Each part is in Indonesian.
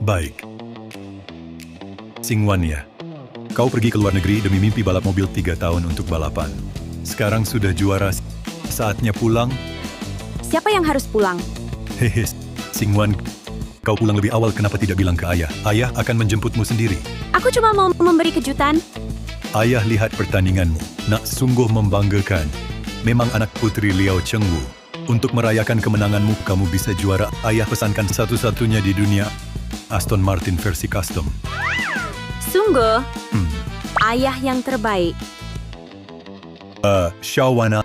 Baik. Xingwan ya. Kau pergi ke luar negeri demi mimpi balap mobil 3 tahun untuk balapan. Sekarang sudah juara, saatnya pulang. Siapa yang harus pulang? Hehe, Xingwan, kau pulang lebih awal kenapa tidak bilang ke ayah? Ayah akan menjemputmu sendiri. Aku cuma mau memberi kejutan. Ayah lihat pertandinganmu. Nak, sungguh membanggakan. Memang anak putri Liao Chengwu. Untuk merayakan kemenanganmu, kamu bisa juara. Ayah pesankan satu-satunya di dunia, Aston Martin versi custom. Sungguh, ayah yang terbaik. Shawana.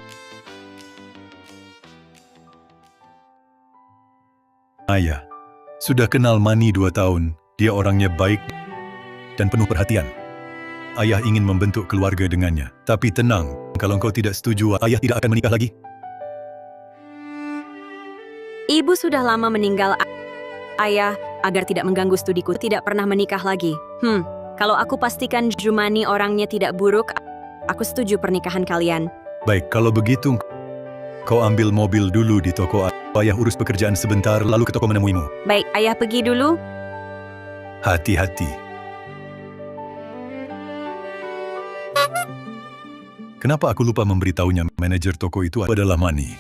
Ayah, sudah kenal Mani 2 tahun. Dia orangnya baik dan penuh perhatian. Ayah ingin membentuk keluarga dengannya. Tapi tenang, kalau engkau tidak setuju, ayah tidak akan menikah lagi. Ibu sudah lama meninggal ayah, agar tidak mengganggu studiku, tidak pernah menikah lagi. Kalau aku pastikan Jumani orangnya tidak buruk, aku setuju pernikahan kalian. Baik, kalau begitu, kau ambil mobil dulu di toko. Ayah urus pekerjaan sebentar, lalu ke toko menemuimu. Baik, ayah pergi dulu. Hati-hati. Kenapa aku lupa memberitahunya manajer toko itu adalah Mani?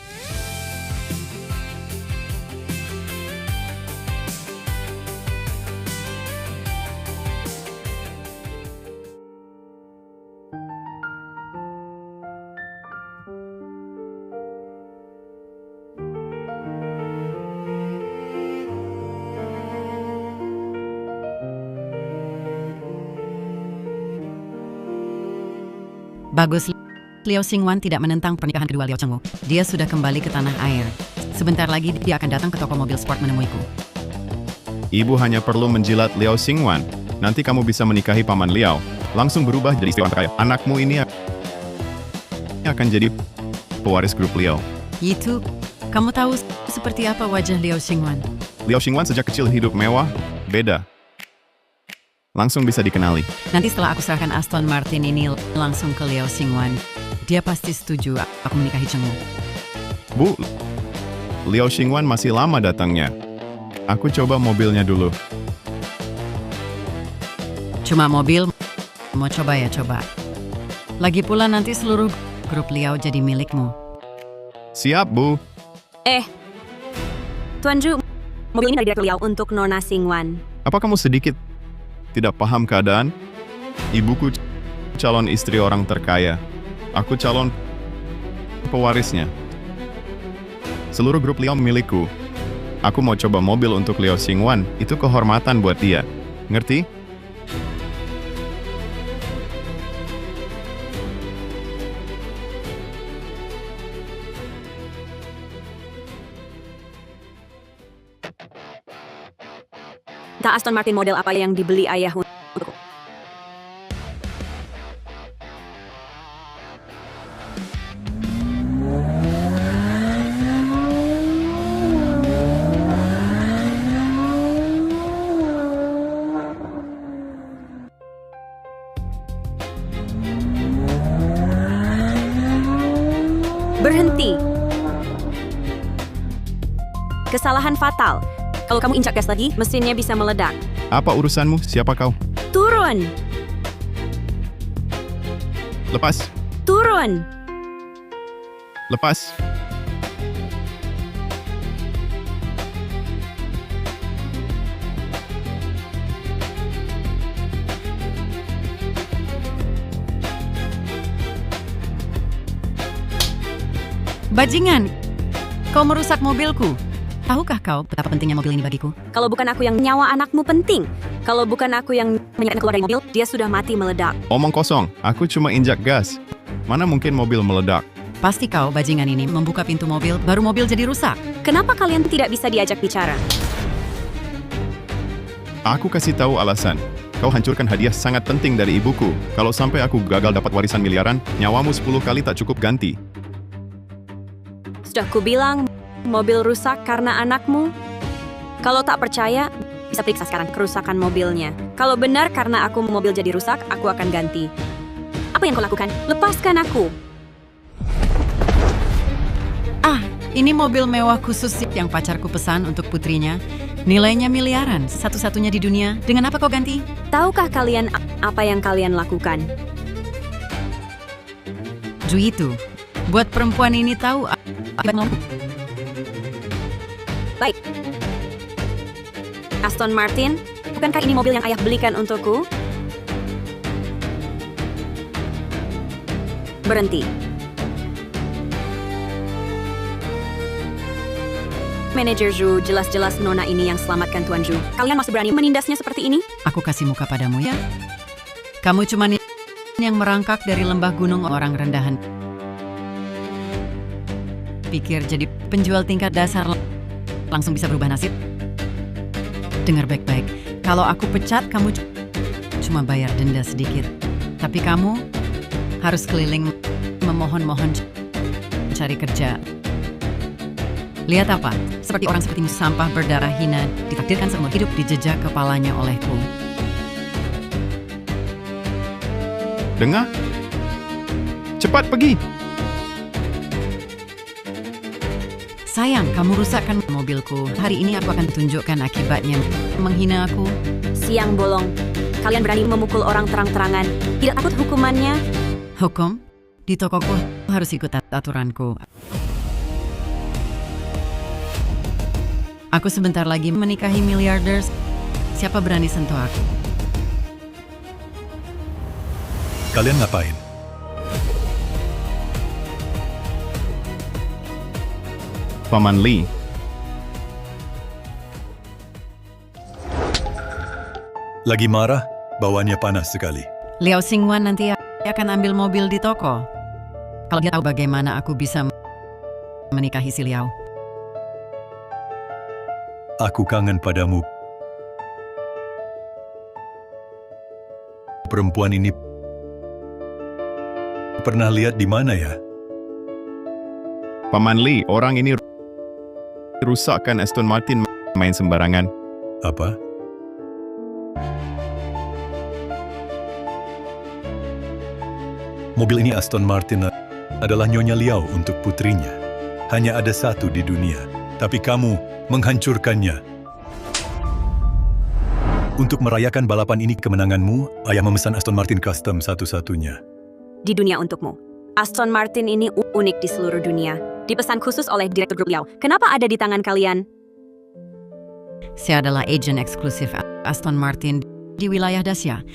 Bagus, Liao Xingwan tidak menentang pernikahan kedua Liao Chengwu. Dia sudah kembali ke tanah air. Sebentar lagi dia akan datang ke toko mobil sport menemuiku. Ibu hanya perlu menjilat Liao Xingwan. Nanti kamu bisa menikahi paman Liao. Langsung berubah jadi istri orang kaya. Anakmu ini akan jadi pewaris grup Liao. Itu, kamu tahu seperti apa wajah Liao Xingwan? Liao Xingwan sejak kecil hidup mewah, beda. Langsung bisa dikenali. Nanti setelah aku serahkan Aston Martin ini langsung ke Liao Xingwan, dia pasti setuju aku menikahi Chengwu. Bu, Liao Xingwan masih lama datangnya. Aku coba mobilnya dulu. Cuma mobil, mau coba ya coba. Lagi pula nanti seluruh grup Liao jadi milikmu. Siap, Bu. Tuan Ju, mobil ini dari Liao untuk Nona Xingwan. Apa kamu sedikit tidak paham keadaan? Ibuku calon istri orang terkaya. Aku calon pewarisnya. Seluruh grup Liao milikku. Aku mau coba mobil untuk Liao Xingwan. Itu kehormatan buat dia. Ngerti? Entah Aston Martin model apa yang dibeli ayah untukku. Berhenti. Kesalahan fatal. Kalau kamu injak gas lagi, mesinnya bisa meledak. Apa urusanmu? Siapa kau? Turun! Lepas. Turun! Lepas. Bajingan, kau merusak mobilku. Tahukah kau betapa pentingnya mobil ini bagiku? Kalau bukan aku yang nyawa anakmu penting. Kalau bukan aku yang menyelamatkan keluar dari mobil, dia sudah mati meledak. Omong kosong. Aku cuma injak gas. Mana mungkin mobil meledak? Pasti kau, bajingan ini, membuka pintu mobil, baru mobil jadi rusak. Kenapa kalian tidak bisa diajak bicara? Aku kasih tahu alasan. Kau hancurkan hadiah sangat penting dari ibuku. Kalau sampai aku gagal dapat warisan miliaran, nyawamu 10 kali tak cukup ganti. Sudah kubilang, mobil rusak karena anakmu. Kalau tak percaya, bisa periksa sekarang kerusakan mobilnya. Kalau benar karena aku mobil jadi rusak, aku akan ganti. Apa yang kau lakukan? Lepaskan aku. Ini mobil mewah khusus yang pacarku pesan untuk putrinya. Nilainya miliaran, satu-satunya di dunia. Dengan apa kau ganti? Tahukah kalian apa yang kalian lakukan? Ju itu. Buat perempuan ini tahu Baik. Aston Martin, bukankah ini mobil yang ayah belikan untukku? Berhenti. Manajer Zhu, jelas-jelas Nona ini yang selamatkan Tuan Zhu. Kalian masih berani menindasnya seperti ini? aku kasih muka padamu ya. Kamu cuma yang merangkak dari lembah gunung orang rendahan. Pikir jadi penjual tingkat dasar langsung bisa berubah nasib? Dengar baik-baik, kalau aku pecat kamu cuma bayar denda sedikit. Tapi kamu harus keliling memohon-mohon cari kerja. Lihat apa? Seperti orang seperti sampah berdarah hina ditakdirkan seumur hidup dijejak kepalanya olehku. Dengar? Cepat pergi! Sayang, kamu rusakkan mobilku. Hari ini aku akan tunjukkan akibatnya. Menghina aku. Siang bolong. Kalian berani memukul orang terang-terangan. Tidak takut hukumannya? Hukum? Di tokoku harus ikut aturanku. Aku sebentar lagi menikahi miliarder. Siapa berani sentuh aku? Kalian ngapain? Paman Lee, Lagi marah? Bawaannya panas sekali. Liao Xingwan nanti akan ambil mobil di toko. Kalau dia tahu bagaimana aku bisa menikahi si Liao. Aku kangen padamu. Perempuan ini pernah lihat di mana ya? Paman Lee, orang ini rusakkan Aston Martin main sembarangan. Apa? Mobil ini Aston Martin adalah Nyonya Liao untuk putrinya. Hanya ada satu di dunia, tapi kamu menghancurkannya. Untuk merayakan balapan ini kemenanganmu, ayah memesan Aston Martin Custom satu-satunya. Di dunia untukmu. Aston Martin ini unik di seluruh dunia. Dipesan khusus oleh Direktur Grup Liao. Kenapa ada di tangan kalian? Saya adalah agen eksklusif Aston Martin di wilayah Dacia.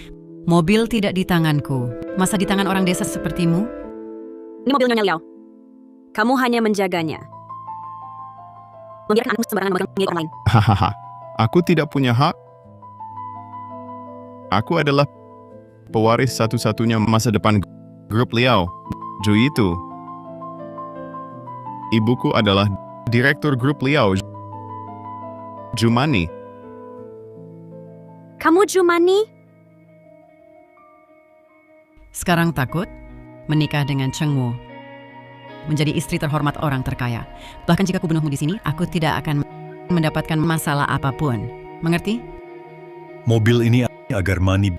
Mobil tidak di tanganku. Masa di tangan orang desa sepertimu? Ini mobil Nyonya Liao. Kamu hanya menjaganya. Membiarkan anakmu sembarangan memegang milik orang lain. Hahaha, aku tidak punya hak. Aku adalah pewaris satu-satunya masa depan Grup Liao. Ju itu. Ibuku adalah Direktur Grup Liao. Jumani. Kamu Jumani? Sekarang takut menikah dengan Cheng Wu, menjadi istri terhormat orang terkaya. Bahkan jika aku bunuhmu di sini, aku tidak akan mendapatkan masalah apapun. Mengerti? Mobil ini agar Mani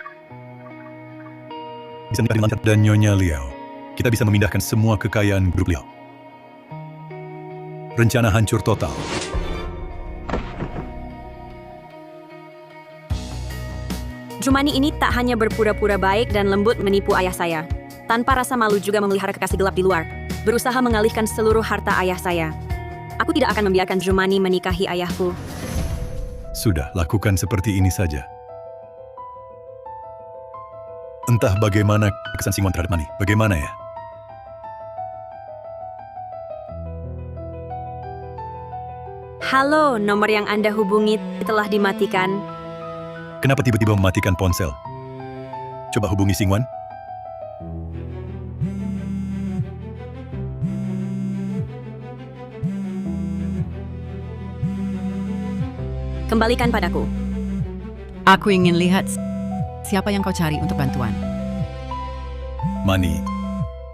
bisa nikah dengan dan Nyonya Liao. Kita bisa memindahkan semua kekayaan Grup Liao. Rencana hancur total. Jumani ini tak hanya berpura-pura baik dan lembut menipu ayah saya. Tanpa rasa malu juga memelihara kekasih gelap di luar. Berusaha mengalihkan seluruh harta ayah saya. Aku tidak akan membiarkan Jumani menikahi ayahku. Sudah, lakukan seperti ini saja. Entah bagaimana kesan Xingwan terhadap Mani. Bagaimana ya? Halo, nomor yang Anda hubungi telah dimatikan. Kenapa tiba-tiba mematikan ponsel? Coba hubungi Xingwan. Kembalikan padaku. Aku ingin lihat siapa yang kau cari untuk bantuan. Mani,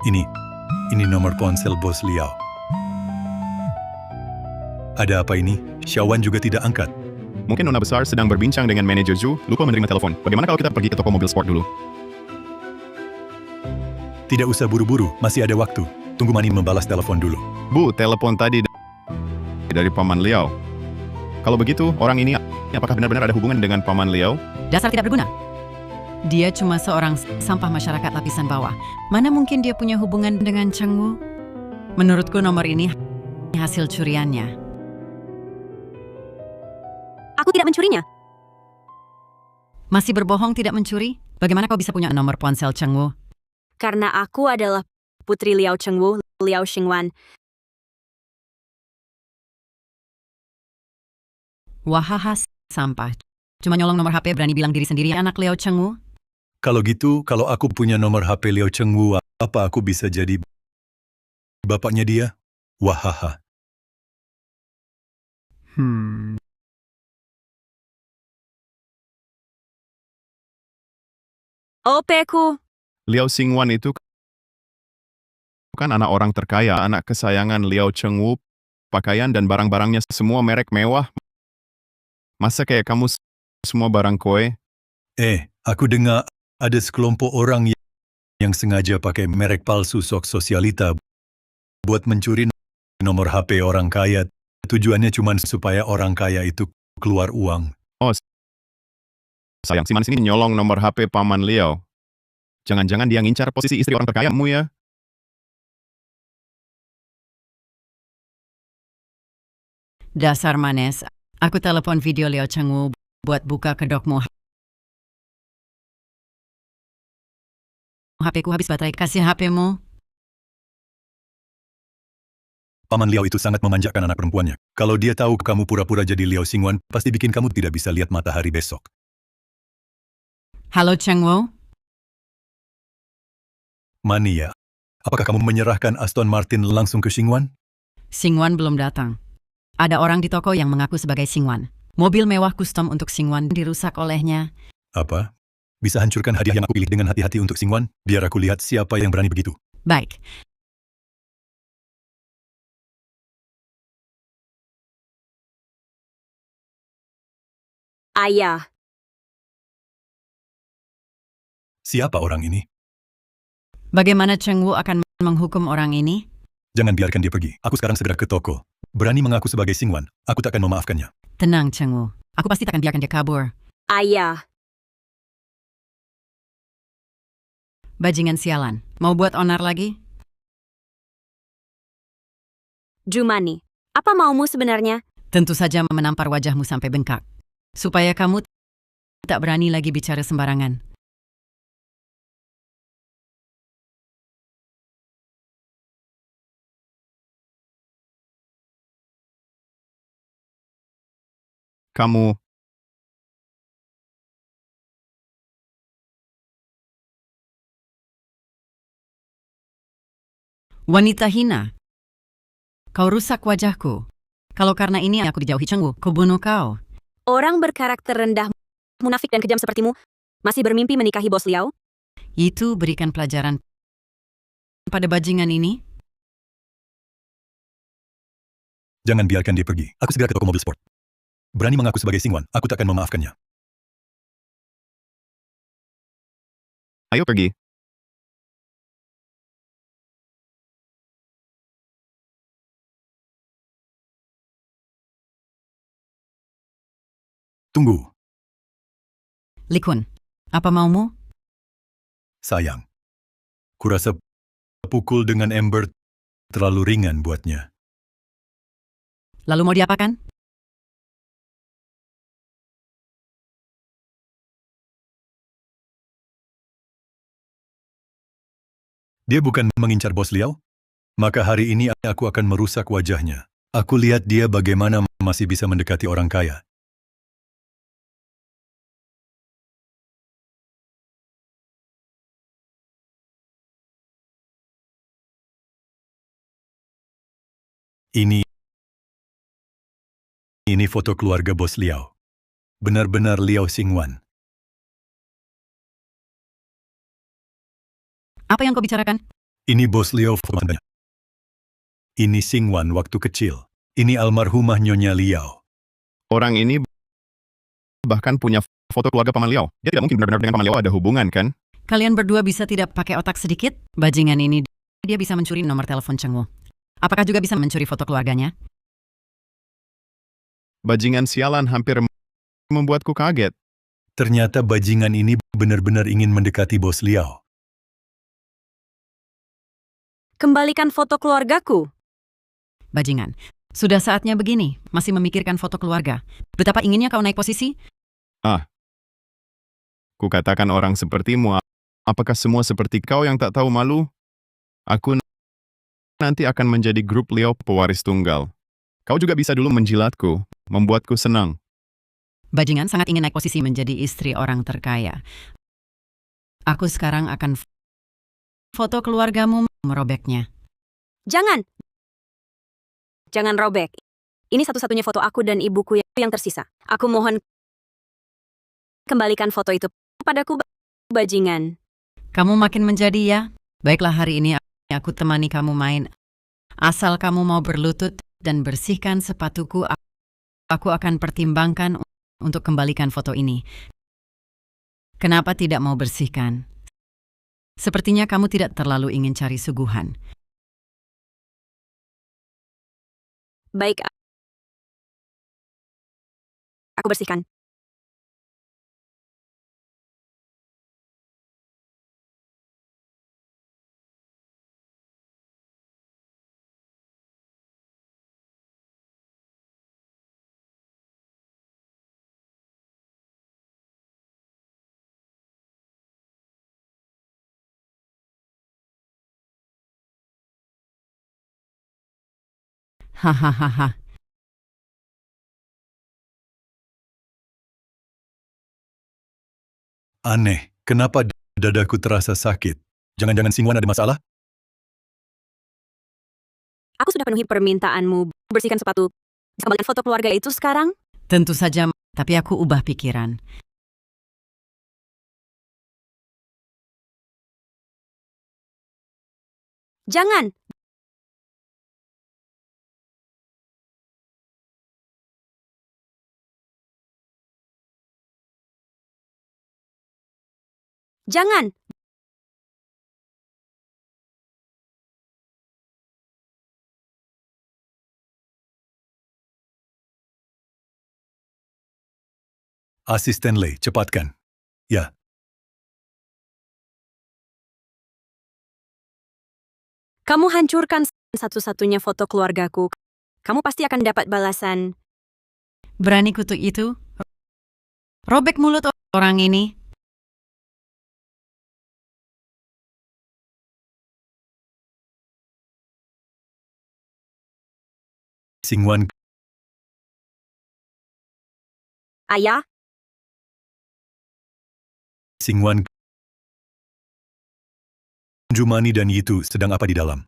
ini nomor ponsel Bos Liao. Ada apa ini? Xiaowan juga tidak angkat. Mungkin Nona Besar sedang berbincang dengan manajer Zhu, lupa menerima telepon. Bagaimana kalau kita pergi ke toko mobil sport dulu? Tidak usah buru-buru, masih ada waktu. Tunggu Mani membalas telepon dulu. Bu, telepon tadi dari Paman Liao. Kalau begitu, orang ini apakah benar-benar ada hubungan dengan Paman Liao? Dasar tidak berguna. Dia cuma seorang sampah masyarakat lapisan bawah. Mana mungkin dia punya hubungan dengan Cheng Wu? Menurutku nomor ini hasil curiannya. Aku tidak mencurinya. Masih berbohong tidak mencuri? Bagaimana kau bisa punya nomor ponsel Cheng Wu? Karena aku adalah putri Liao Cheng Wu, Liao Xingwan. Wahaha, sampah. Cuma nyolong nomor HP berani bilang diri sendiri anak Liao Cheng Wu? Kalau gitu, kalau aku punya nomor HP Liao Cheng Wu, apa aku bisa jadi bapaknya dia? Wahaha. OP-ku. Liao Xingwan itu kan anak orang terkaya, anak kesayangan Liao Cheng Wu, pakaian dan barang-barangnya semua merek mewah. Masa kayak kamu semua barang kue? Aku dengar ada sekelompok orang yang sengaja pakai merek palsu sosialita buat mencuri nomor HP orang kaya. Tujuannya cuma supaya orang kaya itu keluar uang. Sayang, si manis ini nyolong nomor HP Paman Liao. Jangan-jangan dia ngincar posisi istri orang terkayamu ya? Dasar manes. Aku telepon video Liao Cheng Wu buat buka kedokmu. HP-ku habis baterai, kasih HP-mu. Paman Liao itu sangat memanjakan anak perempuannya. Kalau dia tahu kamu pura-pura jadi Liao Xingwan, pasti bikin kamu tidak bisa lihat matahari besok. Halo Cheng Wu? Mania, apakah kamu menyerahkan Aston Martin langsung ke Xingwan? Xingwan belum datang. Ada orang di toko yang mengaku sebagai Xingwan. Mobil mewah custom untuk Xingwan dirusak olehnya. Apa? Bisa hancurkan hadiah yang aku pilih dengan hati-hati untuk Xingwan? Biar aku lihat siapa yang berani begitu. Baik. Ayah. Siapa orang ini? Bagaimana Cheng Wu akan menghukum orang ini? Jangan biarkan dia pergi. Aku sekarang segera ke toko. Berani mengaku sebagai Xingwan, aku tak akan memaafkannya. Tenang Cheng Wu. Aku pasti takkan biarkan dia kabur. Ayah. Bajingan sialan. Mau buat onar lagi? Jumani, apa maumu sebenarnya? Tentu saja menampar wajahmu sampai bengkak. Supaya kamu tak berani lagi bicara sembarangan. Kamu Wanita hina. Kau rusak wajahku. Kalau karena ini aku dijauhi Cheng Wu, kubunuh kau. Orang berkarakter rendah, munafik dan kejam sepertimu, masih bermimpi menikahi bos Liao? Itu berikan pelajaran pada bajingan ini. Jangan biarkan dia pergi. Aku segera ke toko mobil sport. Berani mengaku sebagai Xingwan, aku tak akan memaafkannya. ayo pergi. Tunggu, Li Kun, apa maumu? sayang. Kurasa pukul dengan ember terlalu ringan buatnya. Lalu mau diapakan? Dia bukan mengincar bos Liao? Maka hari ini aku akan merusak wajahnya. Aku lihat dia bagaimana masih bisa mendekati orang kaya. Ini foto keluarga bos Liao. Benar-benar Liao Xingwan. Apa yang kau bicarakan? Ini bos Liao fotonya. Ini Xingwan waktu kecil. Ini almarhumah Nyonya Liao. Orang ini bahkan punya foto keluarga Paman Liao. Dia tidak mungkin benar-benar dengan Paman Liao ada hubungan, kan? Kalian berdua bisa tidak pakai otak sedikit? Bajingan ini, dia bisa mencuri nomor telepon Cheng Wu. Apakah juga bisa mencuri foto keluarganya? Bajingan sialan hampir membuatku kaget. Ternyata bajingan ini benar-benar ingin mendekati bos Liao. Kembalikan foto keluargaku. Bajingan, sudah saatnya begini, masih memikirkan foto keluarga. Betapa inginnya kau naik posisi? Kukatakan orang sepertimu, apakah semua seperti kau yang tak tahu malu? Aku nanti akan menjadi grup Liao pewaris tunggal. Kau juga bisa dulu menjilatku, membuatku senang. Bajingan sangat ingin naik posisi menjadi istri orang terkaya. Aku sekarang akan foto keluargamu merobeknya. Jangan! Jangan robek. Ini satu-satunya foto aku dan ibuku yang tersisa. Aku mohon kembalikan foto itu padaku, bajingan. Kamu makin menjadi ya? Baiklah, hari ini aku temani kamu main. Asal kamu mau berlutut dan bersihkan sepatuku, aku akan pertimbangkan untuk kembalikan foto ini. Kenapa tidak mau bersihkan? Sepertinya kamu tidak terlalu ingin cari suguhan. Baik, aku bersihkan. Hahaha. Aneh, kenapa dadaku terasa sakit? Jangan-jangan Xingwan ada masalah? Aku sudah penuhi permintaanmu. Bersihkan sepatu. Bisa kembalikan foto keluarga itu sekarang? Tentu saja, tapi aku ubah pikiran. Jangan! Jangan! Asisten Lei, cepatkan. Ya. Kamu hancurkan satu-satunya foto keluargaku. Kamu pasti akan dapat balasan. Berani kutuk itu? Robek mulut orang ini. Xingwan, Ayah, Xingwan, Jumani dan Yitu sedang apa di dalam?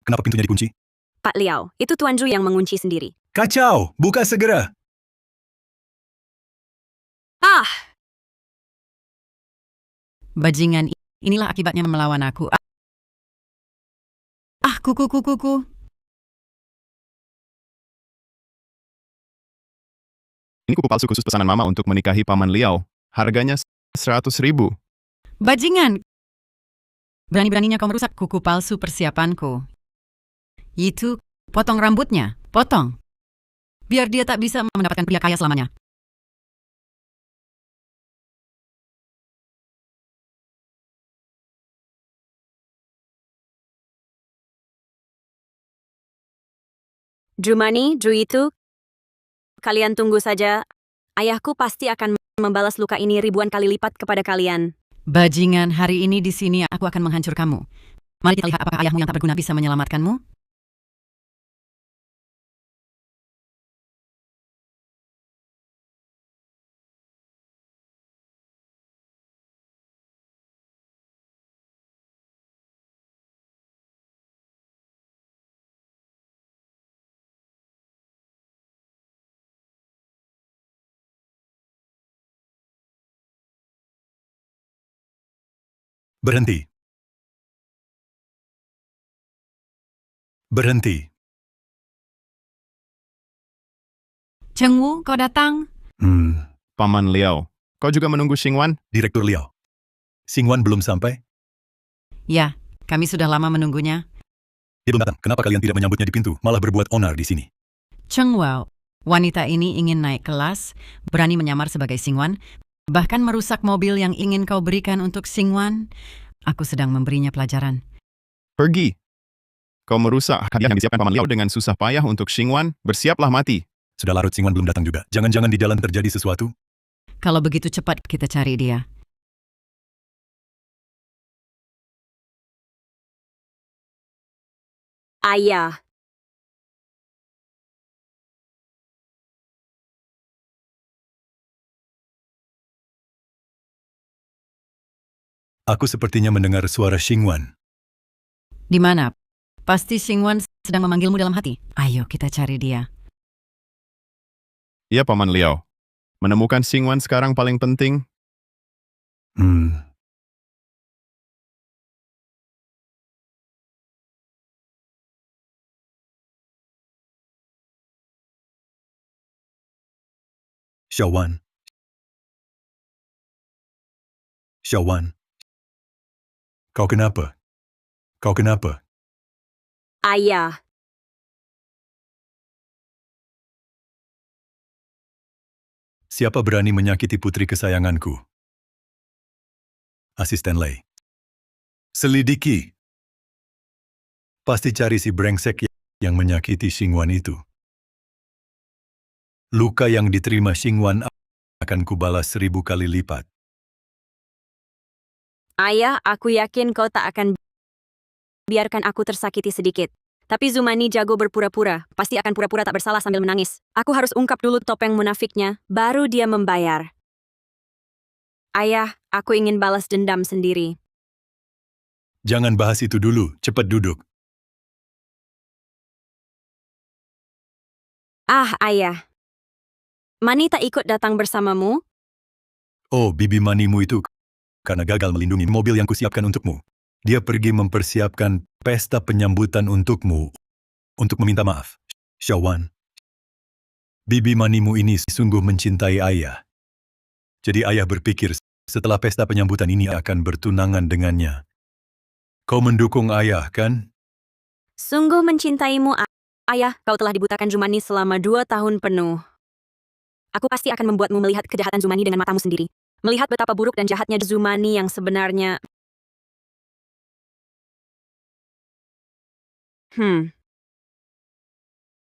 Kenapa pintunya dikunci? Pak Liao, itu Tuan Zhu yang mengunci sendiri. Kacau! Buka segera! Ah! Bajingan, inilah akibatnya melawan aku. Kuku. Ini kuku palsu khusus pesanan mama untuk menikahi Paman Liao. Harganya 100.000. Bajingan! Berani-beraninya kau merusak kuku palsu persiapanku. Itu, potong rambutnya, potong. Biar dia tak bisa mendapatkan pria kaya selamanya. Jumani, Zhu itu, kalian tunggu saja. Ayahku pasti akan membalas luka ini ribuan kali lipat kepada kalian. Bajingan, hari ini di sini aku akan menghancur kamu. Mari kita lihat apakah ayahmu yang tak berguna bisa menyelamatkanmu. Berhenti. Berhenti. Cheng Wu, kau datang? Paman Liao, kau juga menunggu Xingwan? Direktur Liao. Xingwan belum sampai? Ya, kami sudah lama menunggunya. Dia belum datang. Kenapa kalian tidak menyambutnya di pintu, malah berbuat onar di sini? Cheng Wu, Wanita ini ingin naik kelas, berani menyamar sebagai Xingwan, bahkan merusak mobil yang ingin kau berikan untuk Xingwan. Aku sedang memberinya pelajaran. Pergi. Kau merusak hadiah yang disiapkan Paman Liao dengan susah payah untuk Xingwan. Bersiaplah mati. Sudah larut Xingwan belum datang juga. Jangan-jangan di jalan terjadi sesuatu? Kalau begitu cepat kita cari dia. Ayah, Aku sepertinya mendengar suara Xingwan. Di mana? Pasti Xingwan sedang memanggilmu dalam hati. Ayo kita cari dia. Ya, Paman Liao. Menemukan Xingwan sekarang paling penting. Xiaowan. Xiaowan. Kau kenapa? Kau kenapa? ayah. Siapa berani menyakiti putri kesayanganku? Asisten Lei. Selidiki. Pasti cari si brengsek yang menyakiti Xingwan itu. Luka yang diterima Xingwan akan kubalas 1000 kali lipat. Ayah, aku yakin kau tak akan biarkan aku tersakiti sedikit. Tapi Zumani jago berpura-pura, pasti akan pura-pura tak bersalah sambil menangis. Aku harus ungkap dulu topeng munafiknya, baru dia membayar. Ayah, aku ingin balas dendam sendiri. Jangan bahas itu dulu, cepat duduk. Ayah. Mani tak ikut datang bersamamu? Oh, bibi manimu itu karena gagal melindungi mobil yang kusiapkan untukmu. Dia pergi mempersiapkan pesta penyambutan untukmu untuk meminta maaf. Xiaowan, bibi manimu ini sungguh mencintai ayah. Jadi ayah berpikir setelah pesta penyambutan ini akan bertunangan dengannya. Kau mendukung ayah, kan? Sungguh mencintaimu, ayah. Kau telah dibutakan Zumani selama 2 tahun penuh. Aku pasti akan membuatmu melihat kejahatan Zumani dengan matamu sendiri. Melihat betapa buruk dan jahatnya Zumani yang sebenarnya.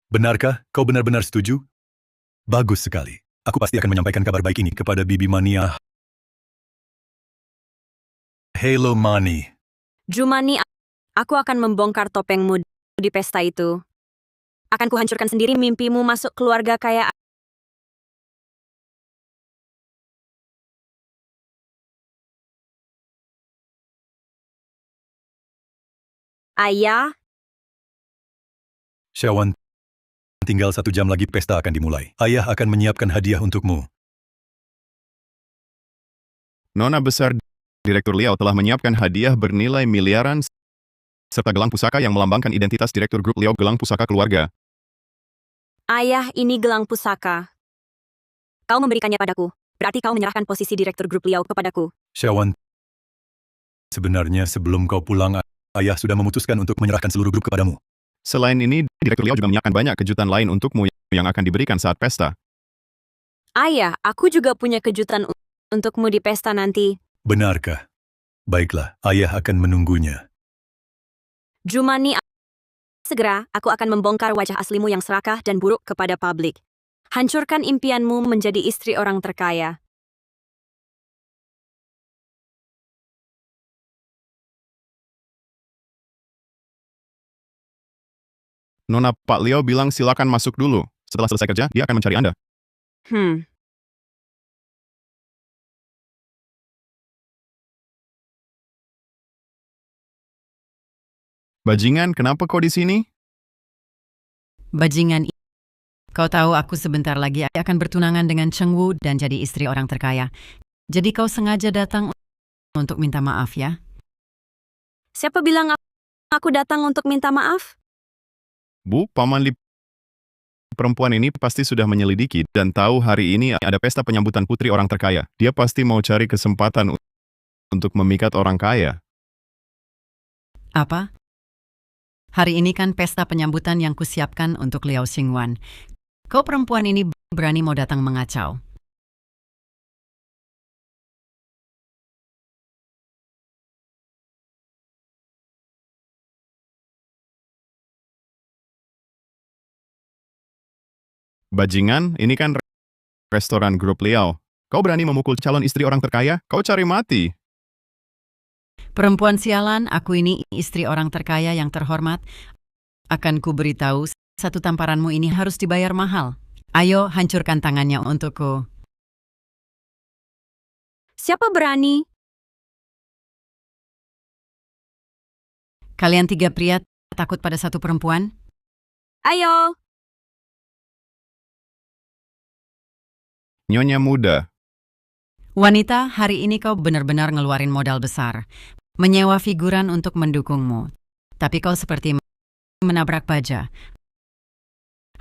Benarkah kau benar-benar setuju? Bagus sekali. Aku pasti akan menyampaikan kabar baik ini kepada bibi Mania. Hello, Mani. Zumani, aku akan membongkar topengmu di pesta itu. Akan kuhancurkan sendiri mimpimu masuk keluarga kaya. Ayah, Xiaowan, tinggal 1 jam lagi pesta akan dimulai. Ayah akan menyiapkan hadiah untukmu. Nona besar Direktur Liao telah menyiapkan hadiah bernilai miliaran serta gelang pusaka yang melambangkan identitas Direktur Grup Liao Gelang Pusaka Keluarga. ayah, ini gelang pusaka. Kau memberikannya padaku. Berarti kau menyerahkan posisi Direktur Grup Liao kepadaku. Xiaowan, sebenarnya sebelum kau pulang, ayah sudah memutuskan untuk menyerahkan seluruh grup kepadamu. Selain ini, Direktur Liao juga menyiapkan banyak kejutan lain untukmu yang akan diberikan saat pesta. Ayah, aku juga punya kejutan untukmu di pesta nanti. Benarkah? Baiklah, ayah akan menunggunya. Zumani, segera aku akan membongkar wajah aslimu yang serakah dan buruk kepada publik. Hancurkan impianmu menjadi istri orang terkaya. Nona Pak Liao bilang silakan masuk dulu. Setelah selesai kerja, dia akan mencari Anda. Bajingan, kenapa kau di sini? Bajingan, kau tahu aku sebentar lagi akan bertunangan dengan Cheng Wu dan jadi istri orang terkaya. Jadi kau sengaja datang untuk minta maaf ya? Siapa bilang aku datang untuk minta maaf? Bu, Paman Li perempuan ini pasti sudah menyelidiki dan tahu hari ini ada pesta penyambutan putri orang terkaya. Dia pasti mau cari kesempatan untuk memikat orang kaya. Apa? Hari ini kan pesta penyambutan yang kusiapkan untuk Liao Xingwan. Kau perempuan ini berani mau datang mengacau. Bajingan, ini kan restoran grup Liao. Kau berani memukul calon istri orang terkaya? Kau cari mati. Perempuan sialan, aku ini istri orang terkaya yang terhormat. Akan ku beritahu, satu tamparanmu ini harus dibayar mahal. Ayo, hancurkan tangannya untukku. Siapa berani? Kalian 3 pria takut pada satu perempuan? Ayo! Nyonya muda. Wanita, hari ini kau benar-benar ngeluarin modal besar. Menyewa figuran untuk mendukungmu. Tapi kau seperti menabrak baja.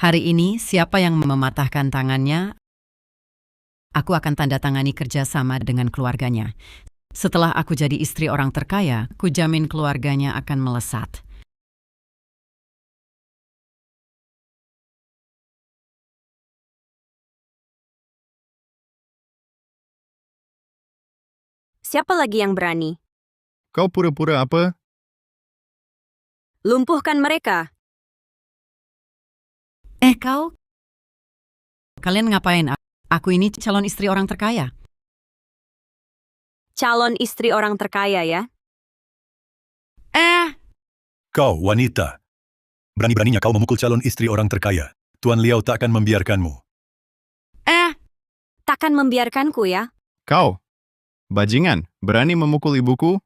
Hari ini, siapa yang mematahkan tangannya, aku akan tanda tangani kerjasama dengan keluarganya. Setelah aku jadi istri orang terkaya, ku jamin keluarganya akan melesat. Siapa lagi yang berani? Kau pura-pura apa? Lumpuhkan mereka. Kau? Kalian ngapain? Aku ini calon istri orang terkaya. Calon istri orang terkaya ya? Kau, wanita. Berani-beraninya kau memukul calon istri orang terkaya. Tuan Liao tak akan membiarkanmu. Takkan membiarkanku ya? Kau. Bajingan, berani memukul ibuku?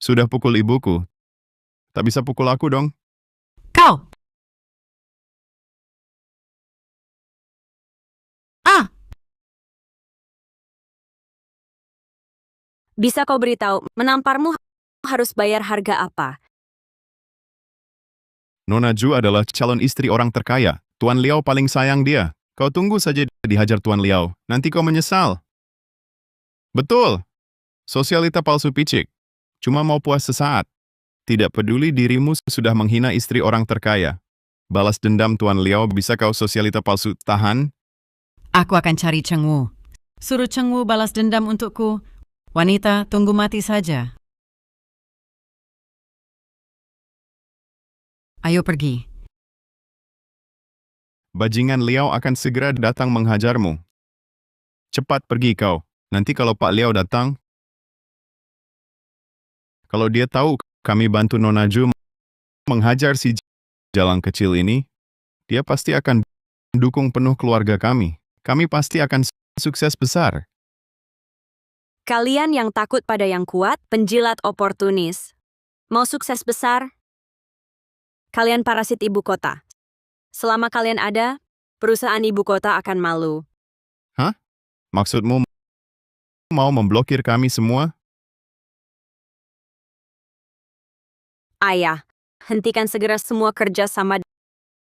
Sudah pukul ibuku. Tak bisa pukul aku dong. Kau! Bisa kau beritahu, menamparmu harus bayar harga apa? Nona Ju adalah calon istri orang terkaya. Tuan Liao paling sayang dia. Kau tunggu saja dihajar Tuan Liao. Nanti kau menyesal. Betul. Sosialita palsu picik. Cuma mau puas sesaat. Tidak peduli dirimu sudah menghina istri orang terkaya. Balas dendam Tuan Liao, bisa kau sosialita palsu tahan? Aku akan cari Cheng Wu. Suruh Cheng Wu balas dendam untukku. Wanita, tunggu mati saja. Ayo pergi. Bajingan Liao akan segera datang menghajarmu. Cepat pergi kau. Nanti kalau Pak Liao datang, kalau dia tahu kami bantu Nona Ju menghajar si jalan kecil ini, dia pasti akan dukung penuh keluarga kami. Kami pasti akan sukses besar. Kalian yang takut pada yang kuat, penjilat oportunis. Mau sukses besar? Kalian parasit ibu kota. Selama kalian ada, perusahaan ibu kota akan malu. Maksudmu mau memblokir kami semua? Ayah, hentikan segera semua kerja sama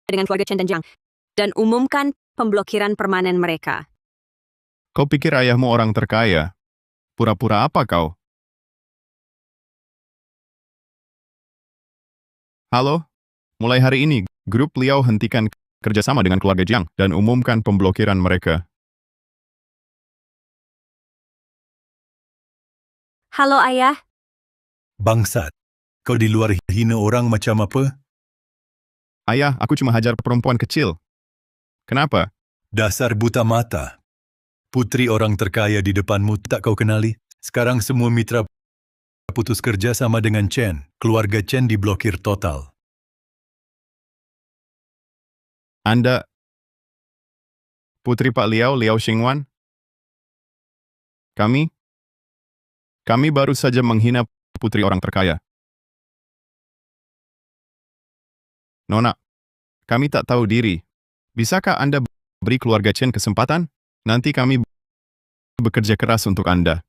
dengan keluarga Chen dan Jiang dan umumkan pemblokiran permanen mereka. Kau pikir ayahmu orang terkaya? Pura-pura apa kau? Halo? Mulai hari ini, grup Liao hentikan kerjasama dengan keluarga Jiang dan umumkan pemblokiran mereka. Halo ayah, Bangsat. Kau di luar hina orang macam apa? Ayah, aku cuma hajar perempuan kecil. Kenapa? Dasar buta mata. Putri orang terkaya di depanmu tak kau kenali. Sekarang semua mitra putus kerja sama dengan Chen. Keluarga Chen diblokir total. Anda, Putri Pak Liao, Liao Xingwan? Kami baru saja menghina putri orang terkaya. Nona, kami tak tahu diri. Bisakah Anda beri keluarga Chen kesempatan? Nanti kami bekerja keras untuk Anda.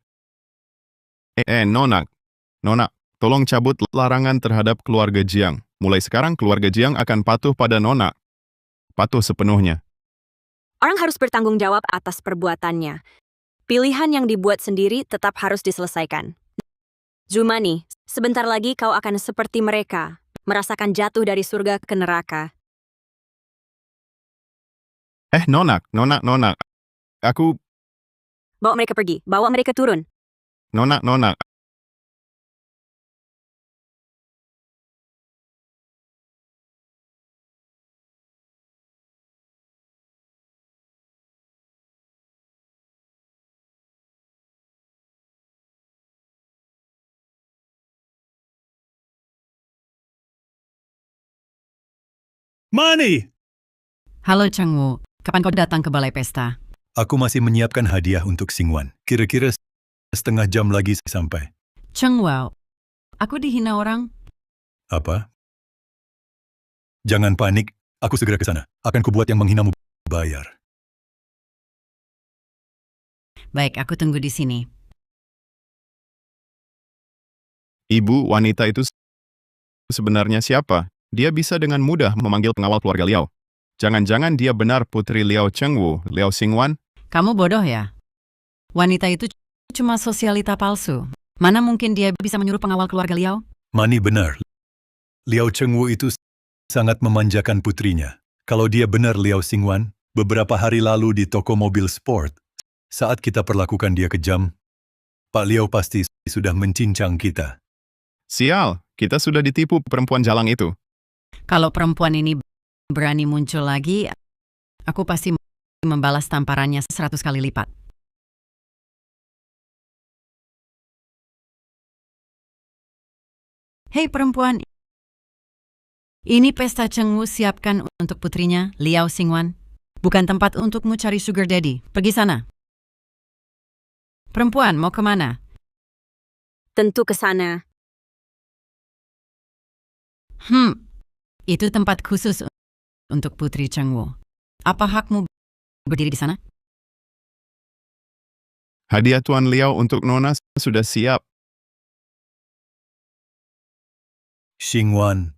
Nona, tolong cabut larangan terhadap keluarga Jiang. Mulai sekarang keluarga Jiang akan patuh pada Nona. Patuh sepenuhnya. orang harus bertanggung jawab atas perbuatannya. Pilihan yang dibuat sendiri tetap harus diselesaikan. Zumani, sebentar lagi kau akan seperti mereka, merasakan jatuh dari surga ke neraka. Nona. Aku, Bawa mereka pergi, bawa mereka turun. Nona. Mani! Halo Chengwu, kapan kau datang ke balai pesta? Aku masih menyiapkan hadiah untuk Xingwan. Kira-kira setengah jam lagi sampai. Chengwu, aku dihina orang. Apa? Jangan panik, aku segera ke sana. Akan kubuat yang menghinamu bayar. Baik, aku tunggu di sini. Ibu wanita itu sebenarnya siapa? Dia bisa dengan mudah memanggil pengawal keluarga Liao. Jangan-jangan dia benar putri Liao Chengwu, Liao Xingwan? Kamu bodoh ya? Wanita itu cuma sosialita palsu. Mana mungkin dia bisa menyuruh pengawal keluarga Liao? Mani benar. Liao Chengwu itu sangat memanjakan putrinya. Kalau dia benar Liao Xingwan, beberapa hari lalu di toko mobil sport, saat kita perlakukan dia kejam, Pak Liao pasti sudah mencincang kita. Sial, kita sudah ditipu perempuan jalang itu. Kalau perempuan ini berani muncul lagi, aku pasti membalas tamparannya 100 kali lipat. Hei perempuan, ini pesta Chengwu siapkan untuk putrinya, Liao Xingwan. Bukan tempat untukmu cari sugar daddy. Pergi sana. Perempuan, mau kemana? Tentu ke sana. Itu tempat khusus untuk putri Chengwu. Apa hakmu berdiri di sana? Hadiah Tuan Liao untuk Nona sudah siap. Xingwan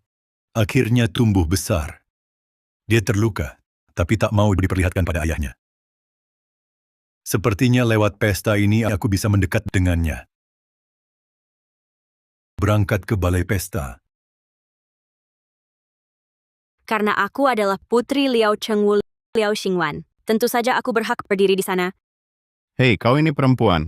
akhirnya tumbuh besar. Dia terluka, tapi tak mau diperlihatkan pada ayahnya. Sepertinya lewat pesta ini aku bisa mendekat dengannya. Berangkat ke balai pesta. Karena aku adalah putri Liao Chengwu, Liao Xingwan. Tentu saja aku berhak berdiri di sana. Hei, kau ini perempuan.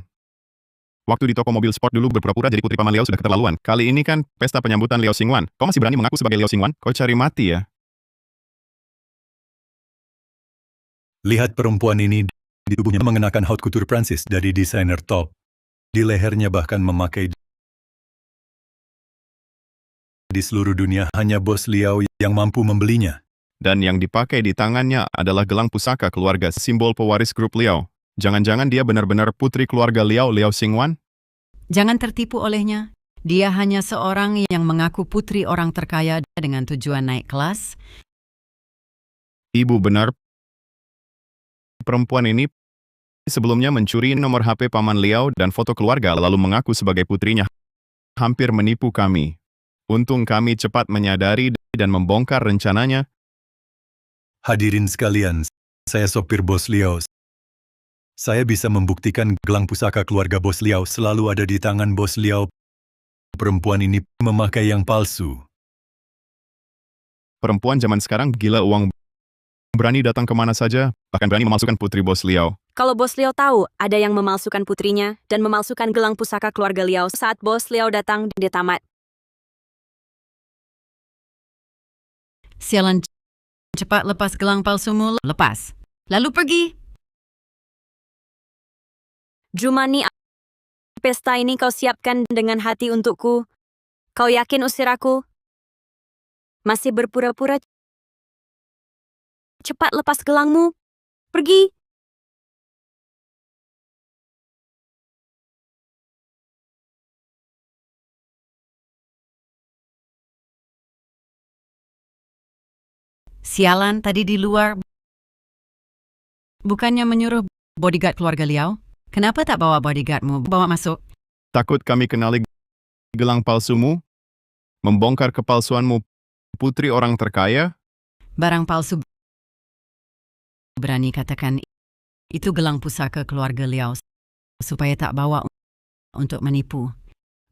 Waktu di toko mobil sport dulu berpura-pura jadi putri paman Liao sudah keterlaluan. Kali ini kan pesta penyambutan Liao Xingwan. Kau masih berani mengaku sebagai Liao Xingwan? Kau cari mati ya? Lihat perempuan ini, di tubuhnya mengenakan haute couture Prancis dari desainer top. Di lehernya bahkan memakai di seluruh dunia hanya bos Liao yang mampu membelinya. Dan yang dipakai di tangannya adalah gelang pusaka keluarga simbol pewaris grup Liao. Jangan-jangan dia benar-benar putri keluarga Liao, Liao Xingwan? Jangan tertipu olehnya. Dia hanya seorang yang mengaku putri orang terkaya dengan tujuan naik kelas. Ibu benar. Perempuan ini sebelumnya mencuri nomor HP paman Liao dan foto keluarga lalu mengaku sebagai putrinya. Hampir menipu kami. Untung kami cepat menyadari dan membongkar rencananya. Hadirin sekalian, saya sopir bos Liao. Saya bisa membuktikan gelang pusaka keluarga bos Liao selalu ada di tangan bos Liao. Perempuan ini memakai yang palsu. Perempuan zaman sekarang gila uang. Berani datang kemana saja, bahkan berani memalsukan putri bos Liao. Kalau bos Liao tahu ada yang memalsukan putrinya dan memalsukan gelang pusaka keluarga Liao saat bos Liao datang, dia tamat. Sialan, cepat lepas gelang palsumu, lepas. Lalu pergi. Jumani, pesta ini kau siapkan dengan hati untukku. Kau yakin usir aku? Masih berpura-pura? Cepat lepas gelangmu. Pergi. Sialan, tadi di luar. Bukannya menyuruh bodyguard keluarga Liao? Kenapa tak bawa bodyguardmu, bawa masuk? Takut kami kenali gelang palsumu? Membongkar kepalsuanmu putri orang terkaya? Barang palsu. Berani katakan itu gelang pusaka keluarga Liao supaya tak bawa untuk menipu.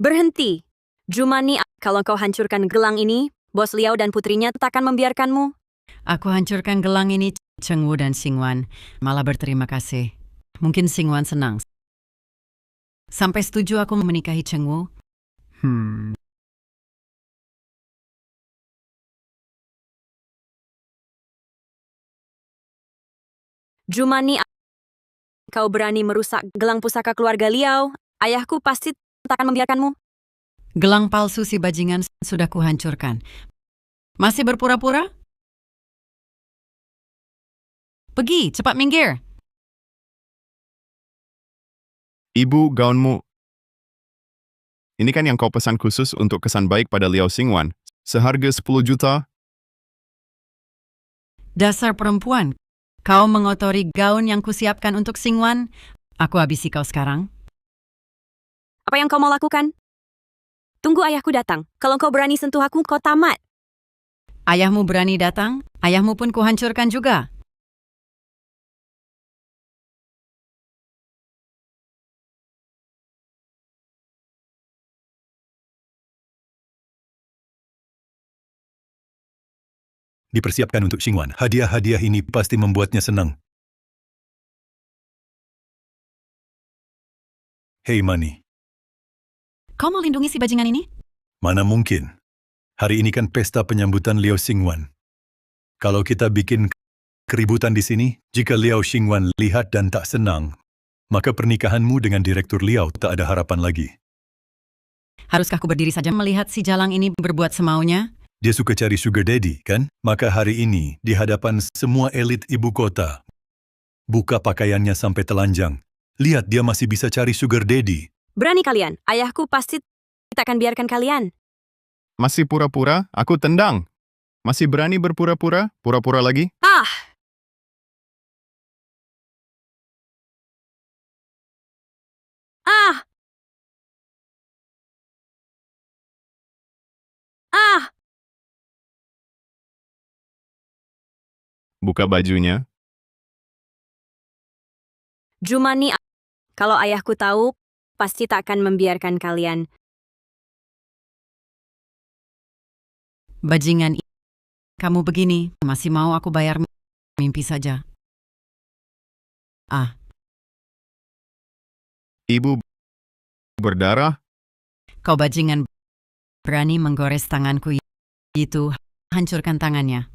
Berhenti. Jumani, kalau kau hancurkan gelang ini, bos Liao dan putrinya takkan membiarkanmu. Aku hancurkan gelang ini Cheng Wu dan Xingwan malah berterima kasih. Mungkin Xingwan senang. Sampai setuju aku menikahi Cheng Wu. Jumani, kau berani merusak gelang pusaka keluarga Liao. Ayahku pasti tak akan membiarkanmu. Gelang palsu si bajingan sudah kuhancurkan. Masih berpura-pura? Pergi, cepat minggir. Ibu, gaunmu. Ini kan yang kau pesan khusus untuk kesan baik pada Liao Xingwan. Seharga 10 juta. Dasar perempuan, kau mengotori gaun yang kusiapkan untuk Xingwan. Aku habisi kau sekarang. Apa yang kau mau lakukan? Tunggu ayahku datang. Kalau kau berani sentuh aku, kau tamat. Ayahmu berani datang, ayahmu pun kuhancurkan juga. Dipersiapkan untuk Xingwan. Hadiah-hadiah ini pasti membuatnya senang. Hei Mani, Kau mau lindungi si bajingan ini? mana mungkin. Hari ini kan pesta penyambutan Liao Xingwan. Kalau kita bikin keributan di sini, jika Liao Xingwan lihat dan tak senang, maka pernikahanmu dengan Direktur Liao tak ada harapan lagi. Haruskah ku berdiri saja melihat si jalang ini berbuat semaunya? Dia suka cari sugar daddy, kan? Maka hari ini, di hadapan semua elit ibu kota, buka pakaiannya sampai telanjang. Lihat, dia masih bisa cari sugar daddy. Berani kalian. Ayahku pasti tak akan biarkan kalian. Masih pura-pura, aku tendang. Masih berani berpura-pura, pura-pura lagi? Ah! Ah! Ah! Buka bajunya. Jumani, kalau ayahku tahu, pasti tak akan membiarkan kalian. Bajingan, kamu begini, masih mau aku bayar mimpi saja. Ah, Ibu berdarah. kau bajingan berani menggores tanganku itu, hancurkan tangannya.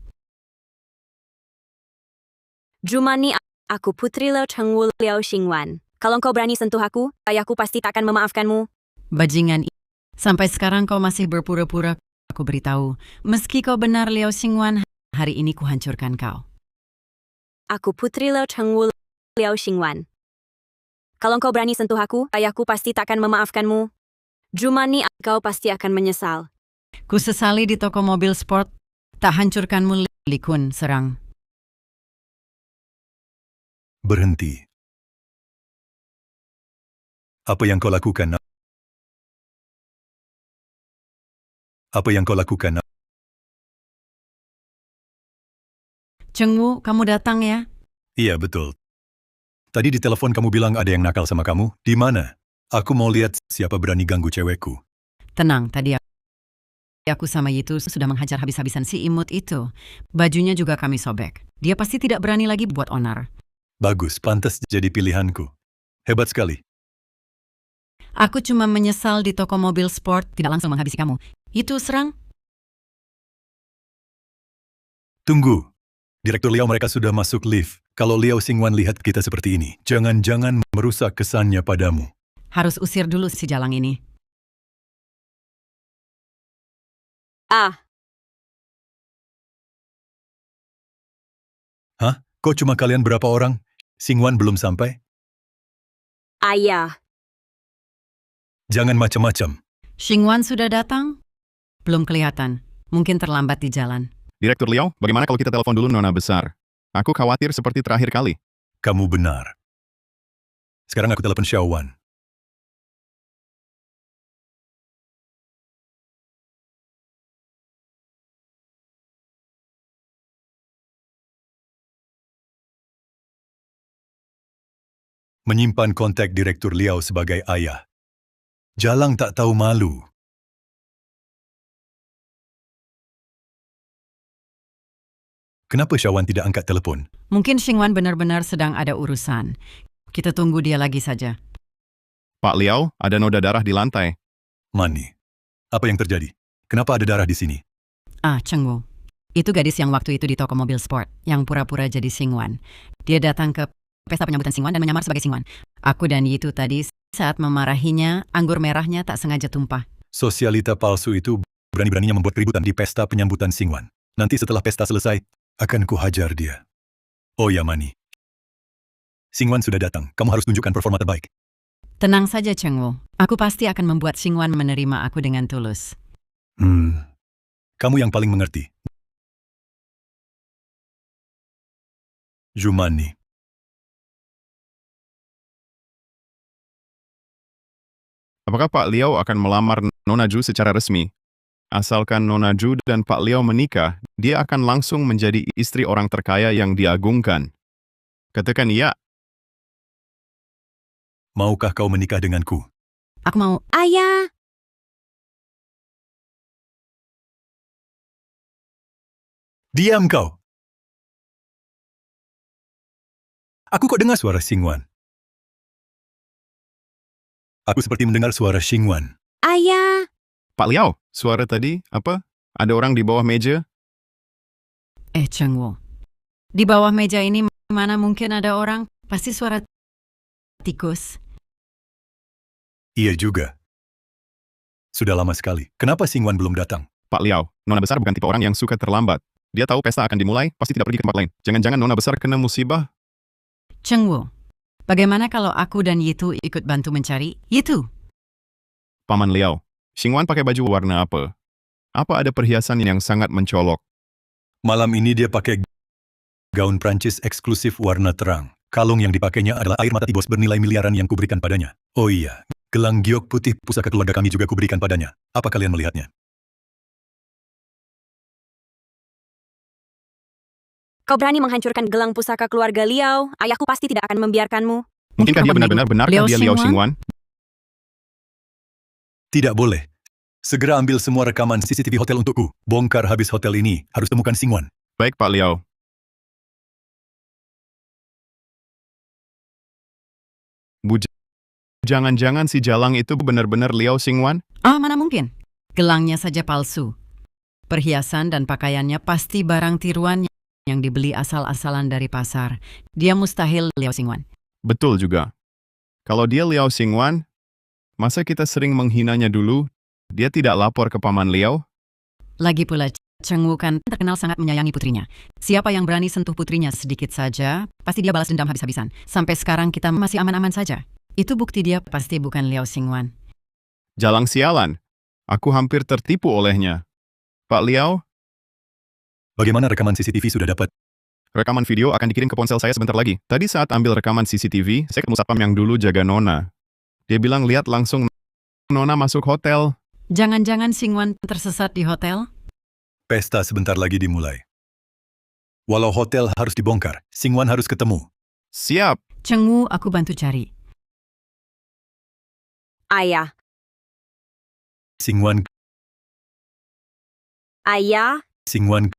Jumani, aku Putri Liao Chengwu Liao Xingwan. Kalau kau berani sentuh aku, ayahku pasti tak akan memaafkanmu. Bajingan, sampai sekarang kau masih berpura-pura. Aku beritahu, meski kau benar Liao Xingwan, hari ini kuhancurkan kau. Aku Putri Liao Chengwu Liao Xingwan. Kalau kau berani sentuh aku, ayahku pasti tak akan memaafkanmu. Jumani, kau pasti akan menyesal. Ku sesali di toko mobil sport, tak hancurkanmu Li Kun serang. Berhenti. Apa yang kau lakukan? Apa yang kau lakukan? Cheng Wu, kamu datang ya? Iya, betul. Tadi di telepon kamu bilang ada yang nakal sama kamu. Di mana? Aku mau lihat siapa berani ganggu cewekku. Tenang, tadi aku sama Yitu sudah menghajar habis-habisan si imut itu. Bajunya juga kami sobek. Dia pasti tidak berani lagi buat onar. Bagus, pantas jadi pilihanku. Hebat sekali. Aku cuma menyesal di toko mobil sport tidak langsung menghabisi kamu. Itu serang? Tunggu. Direktur Liao mereka sudah masuk lift. Kalau Liao Xingwan lihat kita seperti ini, jangan-jangan merusak kesannya padamu. Harus usir dulu si jalang ini. Ah, Hah? Kok cuma kalian berapa orang? Xingwan belum sampai? ayah. Jangan macam-macam. Xingwan sudah datang? Belum kelihatan. Mungkin terlambat di jalan. Direktur Liao, bagaimana kalau kita telepon dulu Nona Besar? Aku khawatir seperti terakhir kali. Kamu benar. Sekarang aku telepon Xiaowan. Menyimpan kontak Direktur Liao sebagai ayah. Jalang tak tahu malu. Kenapa Syawan tidak angkat telepon? Mungkin Xingwan benar-benar sedang ada urusan. Kita tunggu dia lagi saja. Pak Liao, ada noda darah di lantai. Mani, apa yang terjadi? Kenapa ada darah di sini? Cheng Wu. Itu gadis yang waktu itu di toko mobil sport, yang pura-pura jadi Xingwan. Dia datang ke pesta penyambutan Xingwan dan menyamar sebagai Xingwan. Aku dan Yitu tadi saat memarahinya, anggur merahnya tak sengaja tumpah. Sosialita palsu itu berani-beraninya membuat keributan di pesta penyambutan Xingwan. Nanti setelah pesta selesai, akan kuhajar dia. Oh ya, Mani. Xingwan sudah datang. Kamu harus tunjukkan performa terbaik. Tenang saja, Cheng Wu. Aku pasti akan membuat Xingwan menerima aku dengan tulus. Kamu yang paling mengerti. Jumani. Apakah Pak Liao akan melamar Nona Ju secara resmi? Asalkan Nona Ju dan Pak Liao menikah, dia akan langsung menjadi istri orang terkaya yang diagungkan. Katakan iya. Maukah kau menikah denganku? Aku mau. Ayah! Diam kau! Aku kok dengar suara Xingwan. Aku seperti mendengar suara Xingwan. Ayah! Pak Liao, suara tadi apa? Ada orang di bawah meja? Cheng Wu. Di bawah meja ini mana mungkin ada orang? Pasti suara tikus. Iya juga. Sudah lama sekali. Kenapa Xingwan belum datang? Pak Liao, Nona Besar bukan tipe orang yang suka terlambat. Dia tahu pesta akan dimulai, pasti tidak pergi ke tempat lain. Jangan-jangan Nona Besar kena musibah? Cheng Wu, bagaimana kalau aku dan Yitu ikut bantu mencari? Yitu! Paman Liao, Xingwan pakai baju warna apa? Apa ada perhiasan yang sangat mencolok? Malam ini dia pakai gaun Prancis eksklusif warna terang. Kalung yang dipakainya adalah air mata tibos bernilai miliaran yang kuberikan padanya. Oh iya, gelang giok putih pusaka keluarga kami juga kuberikan padanya. Apa kalian melihatnya? Kau berani menghancurkan gelang pusaka keluarga Liao? Ayahku pasti tidak akan membiarkanmu. Mungkinkah dia benar-benar dia Liao Xingwan? Tidak boleh. Segera ambil semua rekaman CCTV hotel untukku. Bongkar habis hotel ini. Harus temukan Xingwan. Baik, Pak Liao. Jangan-jangan si Jalang itu benar-benar Liao Xingwan? Mana mungkin? Gelangnya saja palsu. Perhiasan dan pakaiannya pasti barang tiruan yang dibeli asal-asalan dari pasar. Dia mustahil Liao Xingwan. Betul juga. Kalau dia Liao Xingwan, masa kita sering menghinanya dulu? Dia tidak lapor ke Paman Liao? Lagi pula, Cheng Wu kan terkenal sangat menyayangi putrinya. Siapa yang berani sentuh putrinya sedikit saja, pasti dia balas dendam habis-habisan. Sampai sekarang kita masih aman-aman saja. Itu bukti dia pasti bukan Liao Xingwan. Jalang sialan. Aku hampir tertipu olehnya. Pak Liao, Bagaimana rekaman CCTV sudah dapat? rekaman video akan dikirim ke ponsel saya sebentar lagi. Tadi saat ambil rekaman CCTV, saya ketemu satpam yang dulu jaga Nona. Dia bilang lihat langsung Nona masuk hotel. Jangan-jangan Xingwan tersesat di hotel? Pesta sebentar lagi dimulai. Walau hotel harus dibongkar, Xingwan harus ketemu. Siap. Cheng Wu, aku bantu cari. Ayah! Xingwan, Ayah! Xingwan,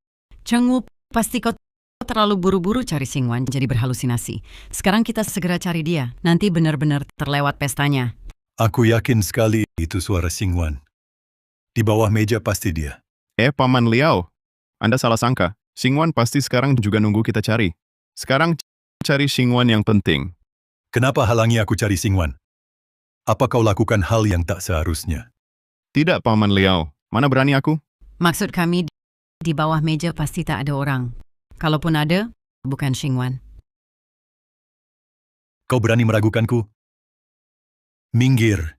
Cheng Wu, pasti kau terlalu buru-buru cari Xingwan jadi berhalusinasi. Sekarang kita segera cari dia. Nanti benar-benar terlewat pestanya. aku yakin sekali itu suara Xingwan. Di bawah meja pasti dia. Paman Liao. Anda salah sangka. Xingwan pasti sekarang juga nunggu kita cari. Sekarang cari Xingwan yang penting. Kenapa halangi aku cari Xingwan? Apa kau lakukan hal yang tak seharusnya? Tidak, Paman Liao. Mana berani aku? Maksud kami, di bawah meja pasti tak ada orang. Kalaupun ada, bukan Xingwan. Kau berani meragukanku? Minggir.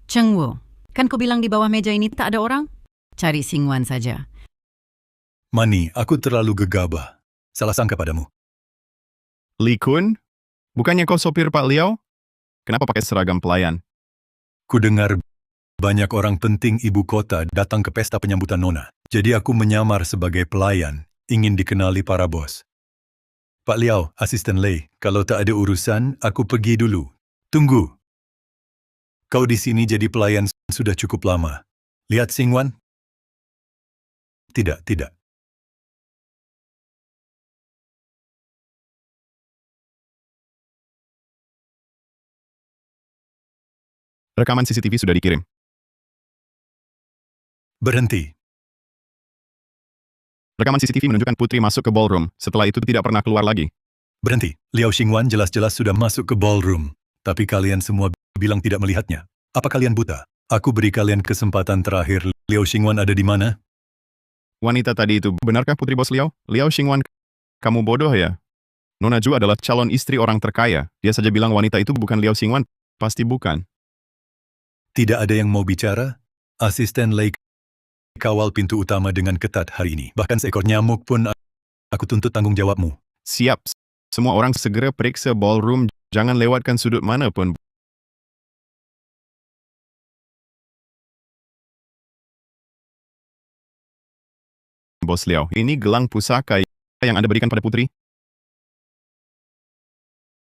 Cheng Wu, kan ku bilang di bawah meja ini tak ada orang? Cari Xingwan saja. Mani, aku terlalu gegabah. Salah sangka padamu. Li Kun? Bukannya kau sopir Pak Liao? Kenapa pakai seragam pelayan? Ku dengar banyak orang penting ibu kota datang ke pesta penyambutan Nona. Jadi aku menyamar sebagai pelayan, ingin dikenali para bos. Pak Liao, asisten Lei, kalau tak ada urusan, aku pergi dulu. Tunggu. Kau di sini jadi pelayan sudah cukup lama. Lihat Xingwan? Tidak, tidak. Rekaman CCTV sudah dikirim. Berhenti. Rekaman CCTV menunjukkan Putri masuk ke ballroom, setelah itu tidak pernah keluar lagi. Berhenti. Liao Xingwan jelas-jelas sudah masuk ke ballroom. Tapi kalian semua bilang tidak melihatnya. Apa kalian buta? Aku beri kalian kesempatan terakhir. Liao Xingwan ada di mana? Wanita tadi itu, benarkah Putri Bos Liao? Liao Xingwan, kamu bodoh ya? Nona Zhu adalah calon istri orang terkaya. Dia saja bilang wanita itu bukan Liao Xingwan. Pasti bukan. Tidak ada yang mau bicara? Asisten Lei kawal pintu utama dengan ketat hari ini. Bahkan seekor nyamuk pun aku tuntut tanggung jawabmu. Siap. Semua orang segera periksa ballroom. Jangan lewatkan sudut mana pun. Bos Liao, ini gelang pusaka yang Anda berikan pada Putri?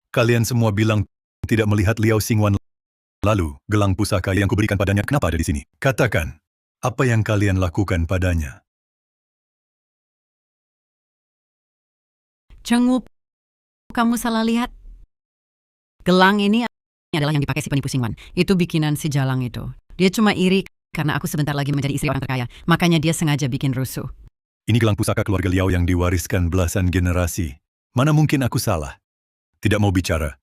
Kalian semua bilang tidak melihat Liao Xingwan. Lalu, gelang pusaka yang kuberikan padanya kenapa ada di sini? Katakan, apa yang kalian lakukan padanya? Cheng Wu, kamu salah lihat. Gelang ini adalah yang dipakai si penipu Xingwan. Itu bikinan si Jalang itu. Dia cuma iri karena aku sebentar lagi menjadi istri orang terkaya. Makanya dia sengaja bikin rusuh. Ini gelang pusaka keluarga Liao yang diwariskan belasan generasi. Mana mungkin aku salah? Tidak mau bicara.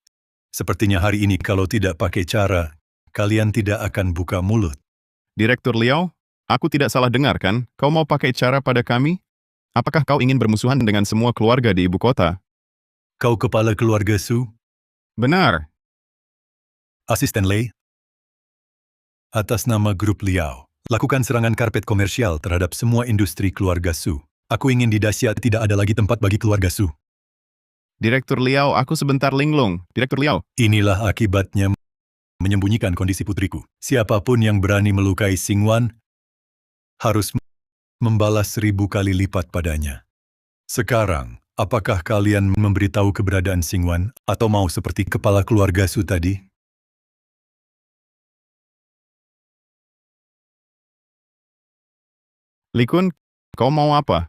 Sepertinya hari ini kalau tidak pakai cara, kalian tidak akan buka mulut. Direktur Liao, aku tidak salah dengar kan? Kau mau pakai cara pada kami? Apakah kau ingin bermusuhan dengan semua keluarga di ibu kota? Kau kepala keluarga Su? Benar. Asisten Lei? Atas nama grup Liao, lakukan serangan karpet komersial terhadap semua industri keluarga Su. Aku ingin di Daxia tidak ada lagi tempat bagi keluarga Su. Direktur Liao, aku sebentar linglung. Direktur Liao, Inilah akibatnya menyembunyikan kondisi putriku. Siapapun yang berani melukai Xingwan harus membalas 1000 kali lipat padanya. Sekarang, apakah kalian memberitahu keberadaan Xingwan atau mau seperti kepala keluarga Su tadi? Likun, kau mau apa?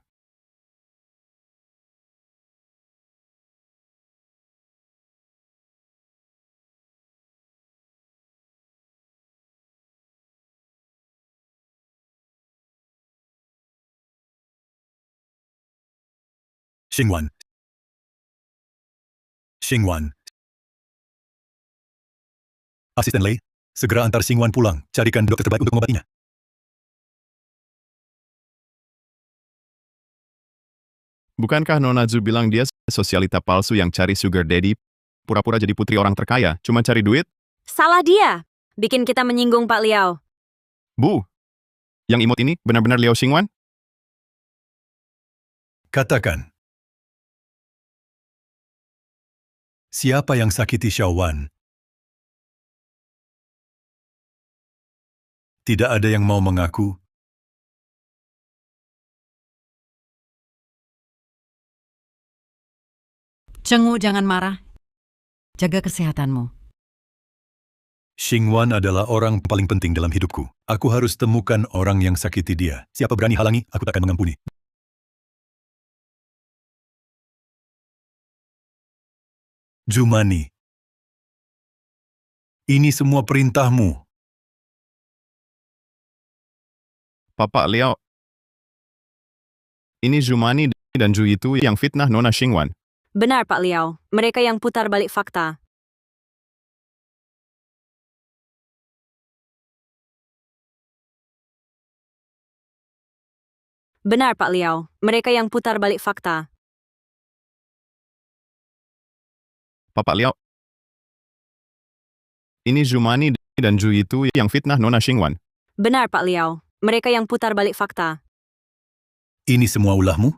Xingwan. Xingwan. Asisten Lei, segera antar Xingwan pulang. Carikan dokter terbaik untuk mengobatinya. Bukankah Nona Zhu bilang dia sosialita palsu yang cari sugar daddy, pura-pura jadi putri orang terkaya, cuma cari duit? Salah dia. Bikin kita menyinggung Pak Liao. Bu, yang imut ini benar-benar Liao Xingwan? Katakan. Siapa yang sakiti Xiaowan? Tidak ada yang mau mengaku. Cheng Wu, jangan marah. Jaga kesehatanmu. Xingwan adalah orang paling penting dalam hidupku. Aku harus temukan orang yang sakiti dia. Siapa berani halangi, aku takkan mengampuni. Jumani. Ini semua perintahmu. Papa Liao, ini Zumani dan Zhu itu yang fitnah Nona Xingwan. Benar Pak Liao, mereka yang putar balik fakta. Benar Pak Liao, mereka yang putar balik fakta. Papa Liao, ini Zumani dan Zhu itu yang fitnah Nona Xingwan. Benar Pak Liao, mereka yang putar balik fakta. Ini semua ulahmu?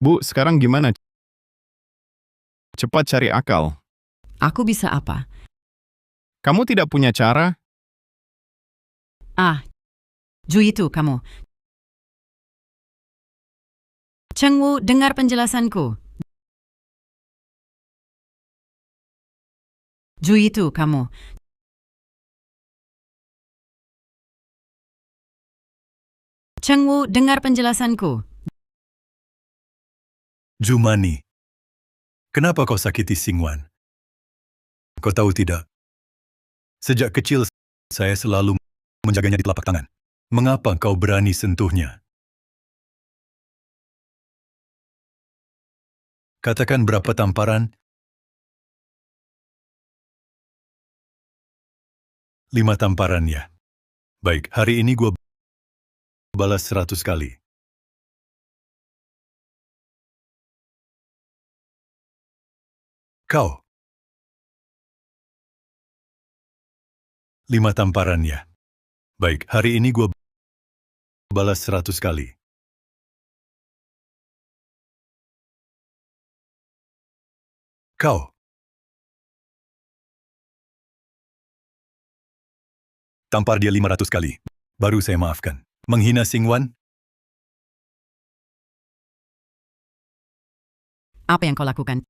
Bu, sekarang gimana? Cepat cari akal. Aku bisa apa? Kamu tidak punya cara? Ah, Zhu itu kamu. Cheng Wu, dengar penjelasanku. Ju itu kamu. Cheng Wu, dengar penjelasanku. Jumani, kenapa kau sakiti Xingwan? Kau tahu tidak? Sejak kecil, saya selalu menjaganya di telapak tangan. Mengapa kau berani sentuhnya? Katakan berapa tamparan? 5 tamparan ya. Baik, hari ini gua balas 100 kali. Kau. 5 tamparan ya. Baik, hari ini gua balas 100 kali. Kau. Tampar dia 500 kali. Baru saya maafkan. Menghina Xingwan? Apa yang kau lakukan?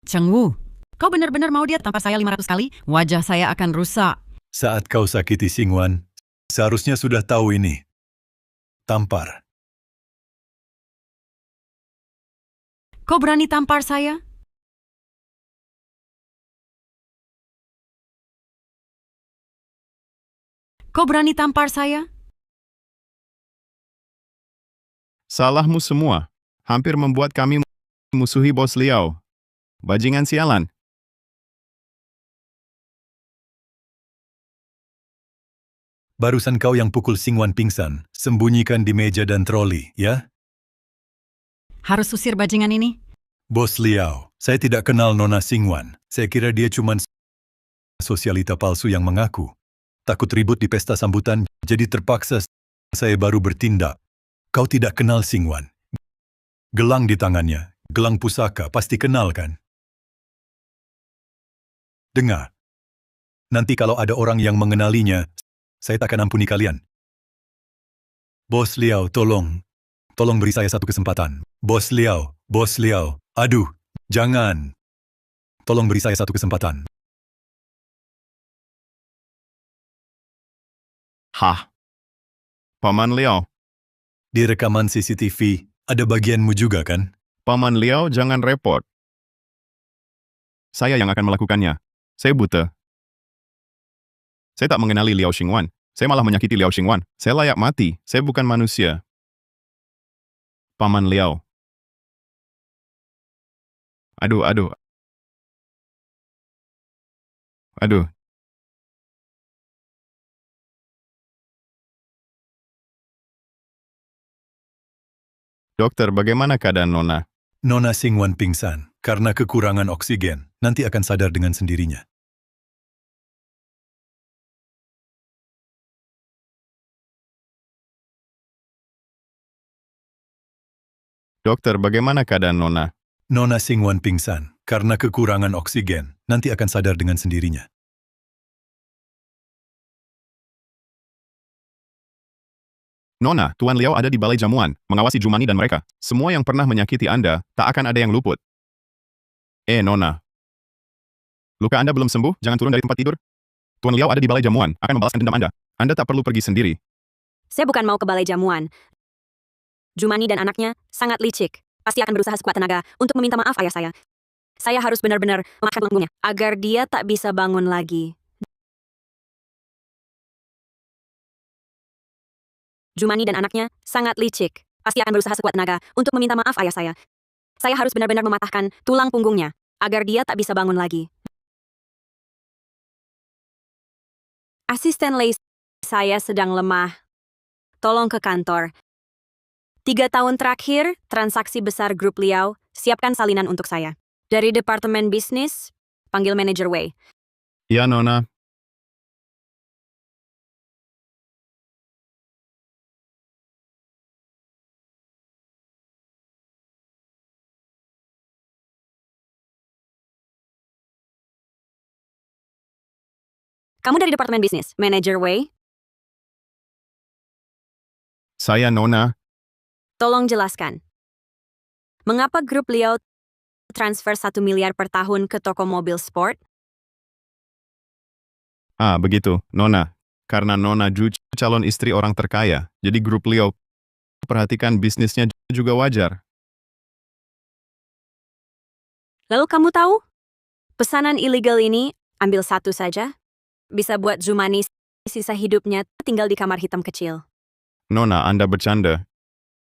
Cheng Wu, kau benar-benar mau dia tampar saya 500 kali? Wajah saya akan rusak. Saat kau sakiti Xingwan, seharusnya sudah tahu ini. Tampar. Kau berani tampar saya? Kau berani tampar saya? Salahmu semua. Hampir membuat kami musuhi bos Liao. Bajingan sialan. Barusan kau yang pukul Xingwan pingsan. Sembunyikan di meja dan troli, ya? Harus usir bajingan ini? Bos Liao, saya tidak kenal Nona Xingwan. Saya kira dia cuma sosialita palsu yang mengaku. Takut ribut di pesta sambutan, jadi terpaksa saya baru bertindak. Kau tidak kenal Xingwan. Gelang di tangannya, gelang pusaka, pasti kenal kan? Dengar. Nanti kalau ada orang yang mengenalinya, saya tak akan ampuni kalian. Bos Liao, tolong. Tolong beri saya satu kesempatan. Bos Liao, aduh, jangan. Tolong beri saya satu kesempatan. Hah? Paman Liao. Di rekaman CCTV, ada bagianmu juga kan? Paman Liao, jangan repot. Saya yang akan melakukannya. Saya buta. Saya tak mengenali Liao Xingwan. Saya malah menyakiti Liao Xingwan. Saya layak mati. Saya bukan manusia. Paman Liao. Aduh. Dokter, bagaimana keadaan Nona? Nona Xingwan pingsan karena kekurangan oksigen. Nanti akan sadar dengan sendirinya. Dokter, bagaimana keadaan Nona? Nona Xingwan pingsan karena kekurangan oksigen. Nanti akan sadar dengan sendirinya. Nona, Tuan Liao ada di balai jamuan, mengawasi Jumani dan mereka. Semua yang pernah menyakiti Anda, tak akan ada yang luput. Nona. Luka Anda belum sembuh, jangan turun dari tempat tidur. Tuan Liao ada di balai jamuan, akan membalaskan dendam Anda. Anda tak perlu pergi sendiri. Saya bukan mau ke balai jamuan. Jumani dan anaknya sangat licik. Pasti akan berusaha sekuat tenaga untuk meminta maaf ayah saya. Saya harus benar-benar memaafkan tulangnya agar dia tak bisa bangun lagi. Jumani dan anaknya sangat licik. Pasti akan berusaha sekuat tenaga untuk meminta maaf ayah saya. Saya harus benar-benar mematahkan tulang punggungnya agar dia tak bisa bangun lagi. Asisten Lei, saya sedang lemah. Tolong ke kantor. 3 tahun terakhir, transaksi besar grup Liao, siapkan salinan untuk saya. Dari Departemen Bisnis, panggil manajer Wei. Ya, Nona. Kamu dari Departemen Bisnis, manajer Wei? Saya Nona. Tolong jelaskan. Mengapa grup Liao transfer 1 miliar per tahun ke toko mobil sport? Ah, begitu, Nona. Karena Nona Ju calon istri orang terkaya, jadi grup Liao perhatikan bisnisnya juga wajar. Lalu kamu tahu? Pesanan ilegal ini, ambil satu saja, bisa buat Zumani sisa hidupnya tinggal di kamar hitam kecil. Nona, Anda bercanda.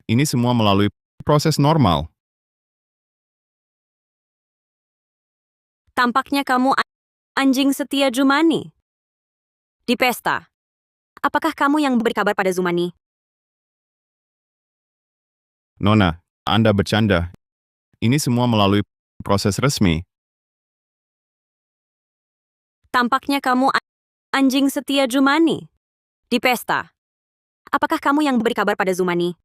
Ini semua melalui proses normal. Tampaknya kamu anjing setia Zumani. Di pesta, apakah kamu yang beri kabar pada Zumani? Nona, Anda bercanda. Ini semua melalui proses resmi. Tampaknya kamu anjing setia Zumani. Di pesta, apakah kamu yang beri kabar pada Zumani?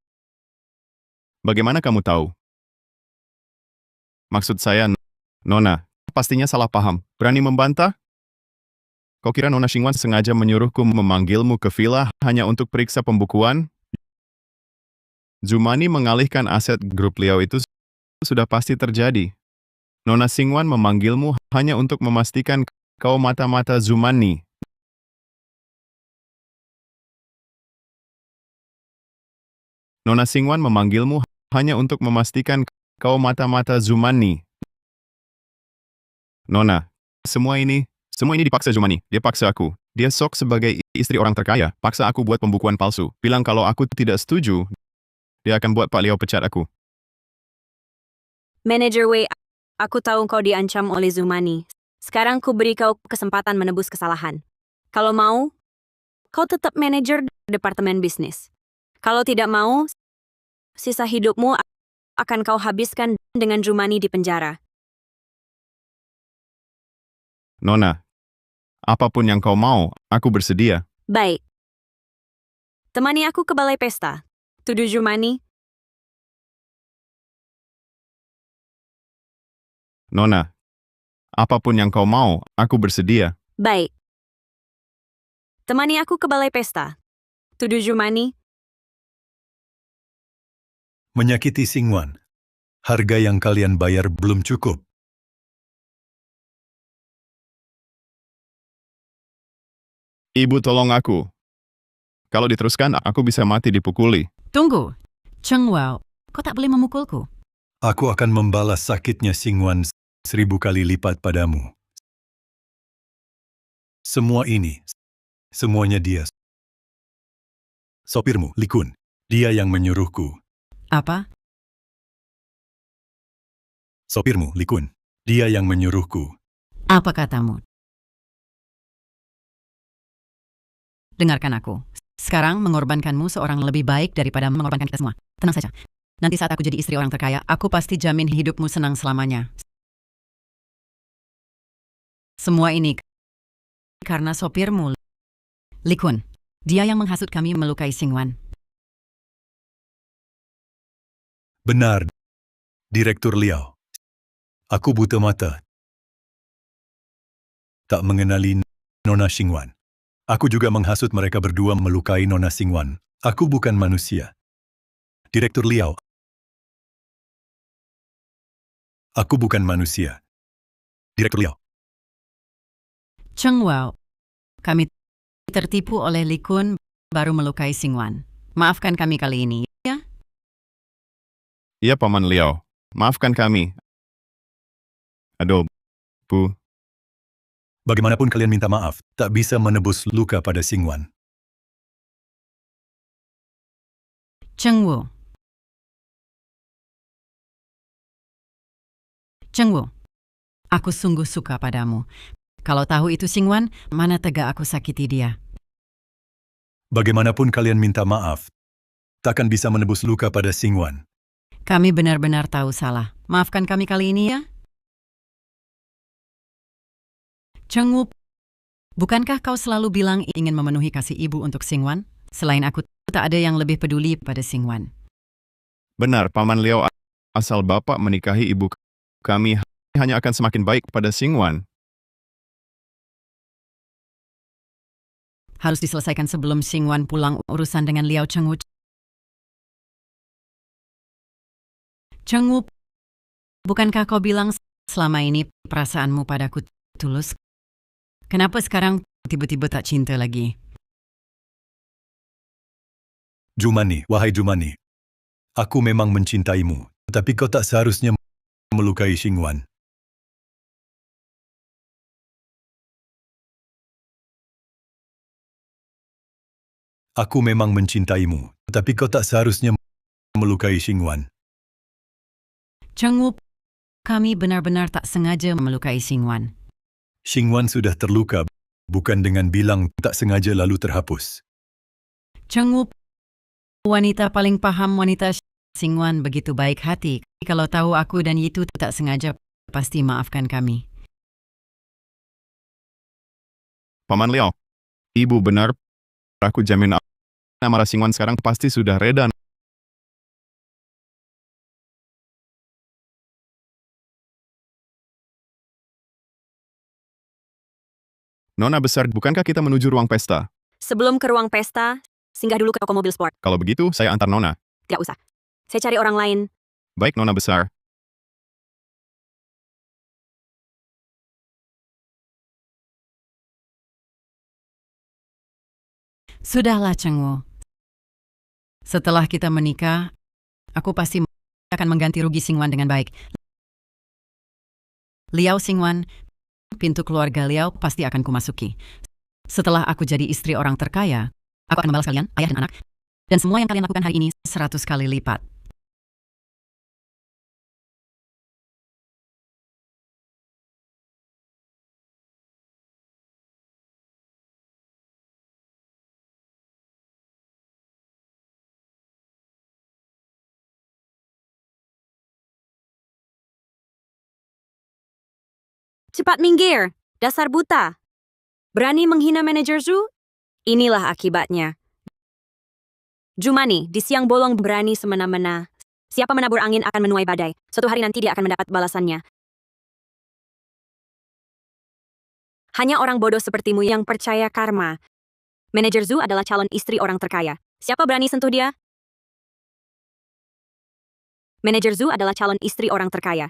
Bagaimana kamu tahu? Maksud saya, Nona, pastinya salah paham. Berani membantah? Kau kira Nona Xingwan sengaja menyuruhku memanggilmu ke villa hanya untuk periksa pembukuan? Zumani mengalihkan aset grup Liao itu sudah pasti terjadi. Nona Xingwan memanggilmu hanya untuk memastikan kau mata-mata Zumani. Nona Xingwan memanggilmu hanya untuk memastikan kau mata-mata Zumani. Nona, semua ini dipaksa Zumani. Dia paksa aku. Dia sok sebagai istri orang terkaya, paksa aku buat pembukuan palsu. Bilang kalau aku tidak setuju, dia akan buat Pak Liao pecat aku. Manager Wei, aku tahu kau diancam oleh Zumani. Sekarang ku beri kau kesempatan menebus kesalahan. Kalau mau, kau tetap manajer departemen bisnis. Kalau tidak mau, sisa hidupmu akan kau habiskan dengan Zumani di penjara. Nona, apapun yang kau mau, aku bersedia. Baik. Temani aku ke balai pesta. Tuduh Zumani. Nona, apapun yang kau mau, aku bersedia. Baik. Temani aku ke balai pesta. Tuduh Zumani. Menyakiti Xingwan. Harga yang kalian bayar belum cukup. Ibu tolong aku. Kalau diteruskan, aku bisa mati dipukuli. Tunggu. Cheng Wao, kau tak boleh memukulku. Aku akan membalas sakitnya Xingwan 1000 kali lipat padamu. Semua ini, semuanya dia. Sopirmu, Li Kun. Dia yang menyuruhku. Apa? Sopirmu, Li Kun. Dia yang menyuruhku. Apa katamu? Dengarkan aku. Sekarang mengorbankanmu seorang lebih baik daripada mengorbankan kita semua. Tenang saja. Nanti saat aku jadi istri orang terkaya, aku pasti jamin hidupmu senang selamanya. Semua ini karena sopirmu, Li Kun. Dia yang menghasut kami melukai Xingwan. Benar, Direktur Liao. Aku buta mata. Tak mengenali Nona Xingwan. Aku juga menghasut mereka berdua melukai Nona Xingwan. Aku bukan manusia. Direktur Liao. Aku bukan manusia. Direktur Liao. Cheng Wao, kami tertipu oleh Li Kun baru melukai Xingwan. Maafkan kami kali ini, ya? Iya, Paman Liao. Maafkan kami. Aduh, Bu. Bagaimanapun kalian minta maaf, tak bisa menebus luka pada Xingwan. Cheng Wu. Cheng Wu, aku sungguh suka padamu. Kalau tahu itu Xingwan, mana tega aku sakiti dia. Bagaimanapun kalian minta maaf, takkan bisa menebus luka pada Xingwan. Kami benar-benar tahu salah. Maafkan kami kali ini, ya? Cheng Wu, bukankah kau selalu bilang ingin memenuhi kasih ibu untuk Xingwan? Selain aku, tak ada yang lebih peduli pada Xingwan. Benar, Paman Liao. Asal Bapak menikahi ibu kami hanya akan semakin baik pada Xingwan. Harus diselesaikan sebelum Xingwan pulang urusan dengan Liao Cheng Wu. Cheng Wu, bukankah kau bilang selama ini perasaanmu padaku tulus? Kenapa sekarang tiba-tiba tak cinta lagi. Jumani, wahai Jumani. Aku memang mencintaimu, tetapi kau tak seharusnya melukai Xingwan. Aku memang mencintaimu, tetapi kau tak seharusnya melukai Xingwan. Cheng Wu, kami benar-benar tak sengaja melukai Xingwan. Xingwan sudah terluka, bukan dengan bilang tak sengaja lalu terhapus. Cheng Wu, wanita paling paham wanita. Xingwan begitu baik hati. Kalau tahu aku dan Yitu tak sengaja, pasti maafkan kami. Paman Liao, ibu benar. Aku jamin amarah Xingwan sekarang pasti sudah reda. Nona besar, bukankah kita menuju ruang pesta? Sebelum ke ruang pesta, singgah dulu ke toko mobil sport. Kalau begitu, saya antar Nona. Tidak usah. Saya cari orang lain. Baik, Nona besar. Sudahlah, Cheng Wu. Setelah kita menikah, aku pasti akan mengganti rugi Xingwan dengan baik. Liao Xingwan, pintu keluarga Liao pasti akan kumasuki. Setelah aku jadi istri orang terkaya, aku akan membalas kalian, ayah dan anak, dan semua yang kalian lakukan hari ini 100 kali lipat. Cepat minggir, dasar buta. Berani menghina manajer Zhu? Inilah akibatnya. Jumani, di siang bolong berani semena-mena. Siapa menabur angin akan menuai badai. Suatu hari nanti dia akan mendapat balasannya. Hanya orang bodoh sepertimu yang percaya karma. Manajer Zhu adalah calon istri orang terkaya. Siapa berani sentuh dia? Manajer Zhu adalah calon istri orang terkaya.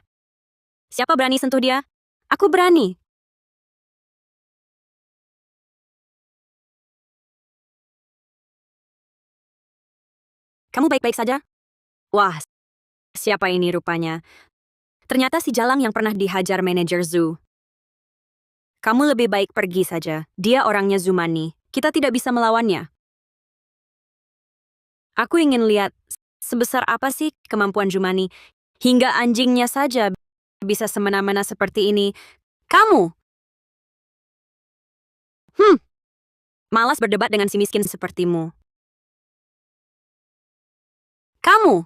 Siapa berani sentuh dia? Aku berani. Kamu baik-baik saja? Wah, siapa ini rupanya? Ternyata si Jalang yang pernah dihajar manajer Zhu. Kamu lebih baik pergi saja. Dia orangnya Zumani. Kita tidak bisa melawannya. Aku ingin lihat sebesar apa sih kemampuan Zumani. Hingga anjingnya saja bisa semena-mena seperti ini. Kamu! Malas berdebat dengan si miskin sepertimu. Kamu!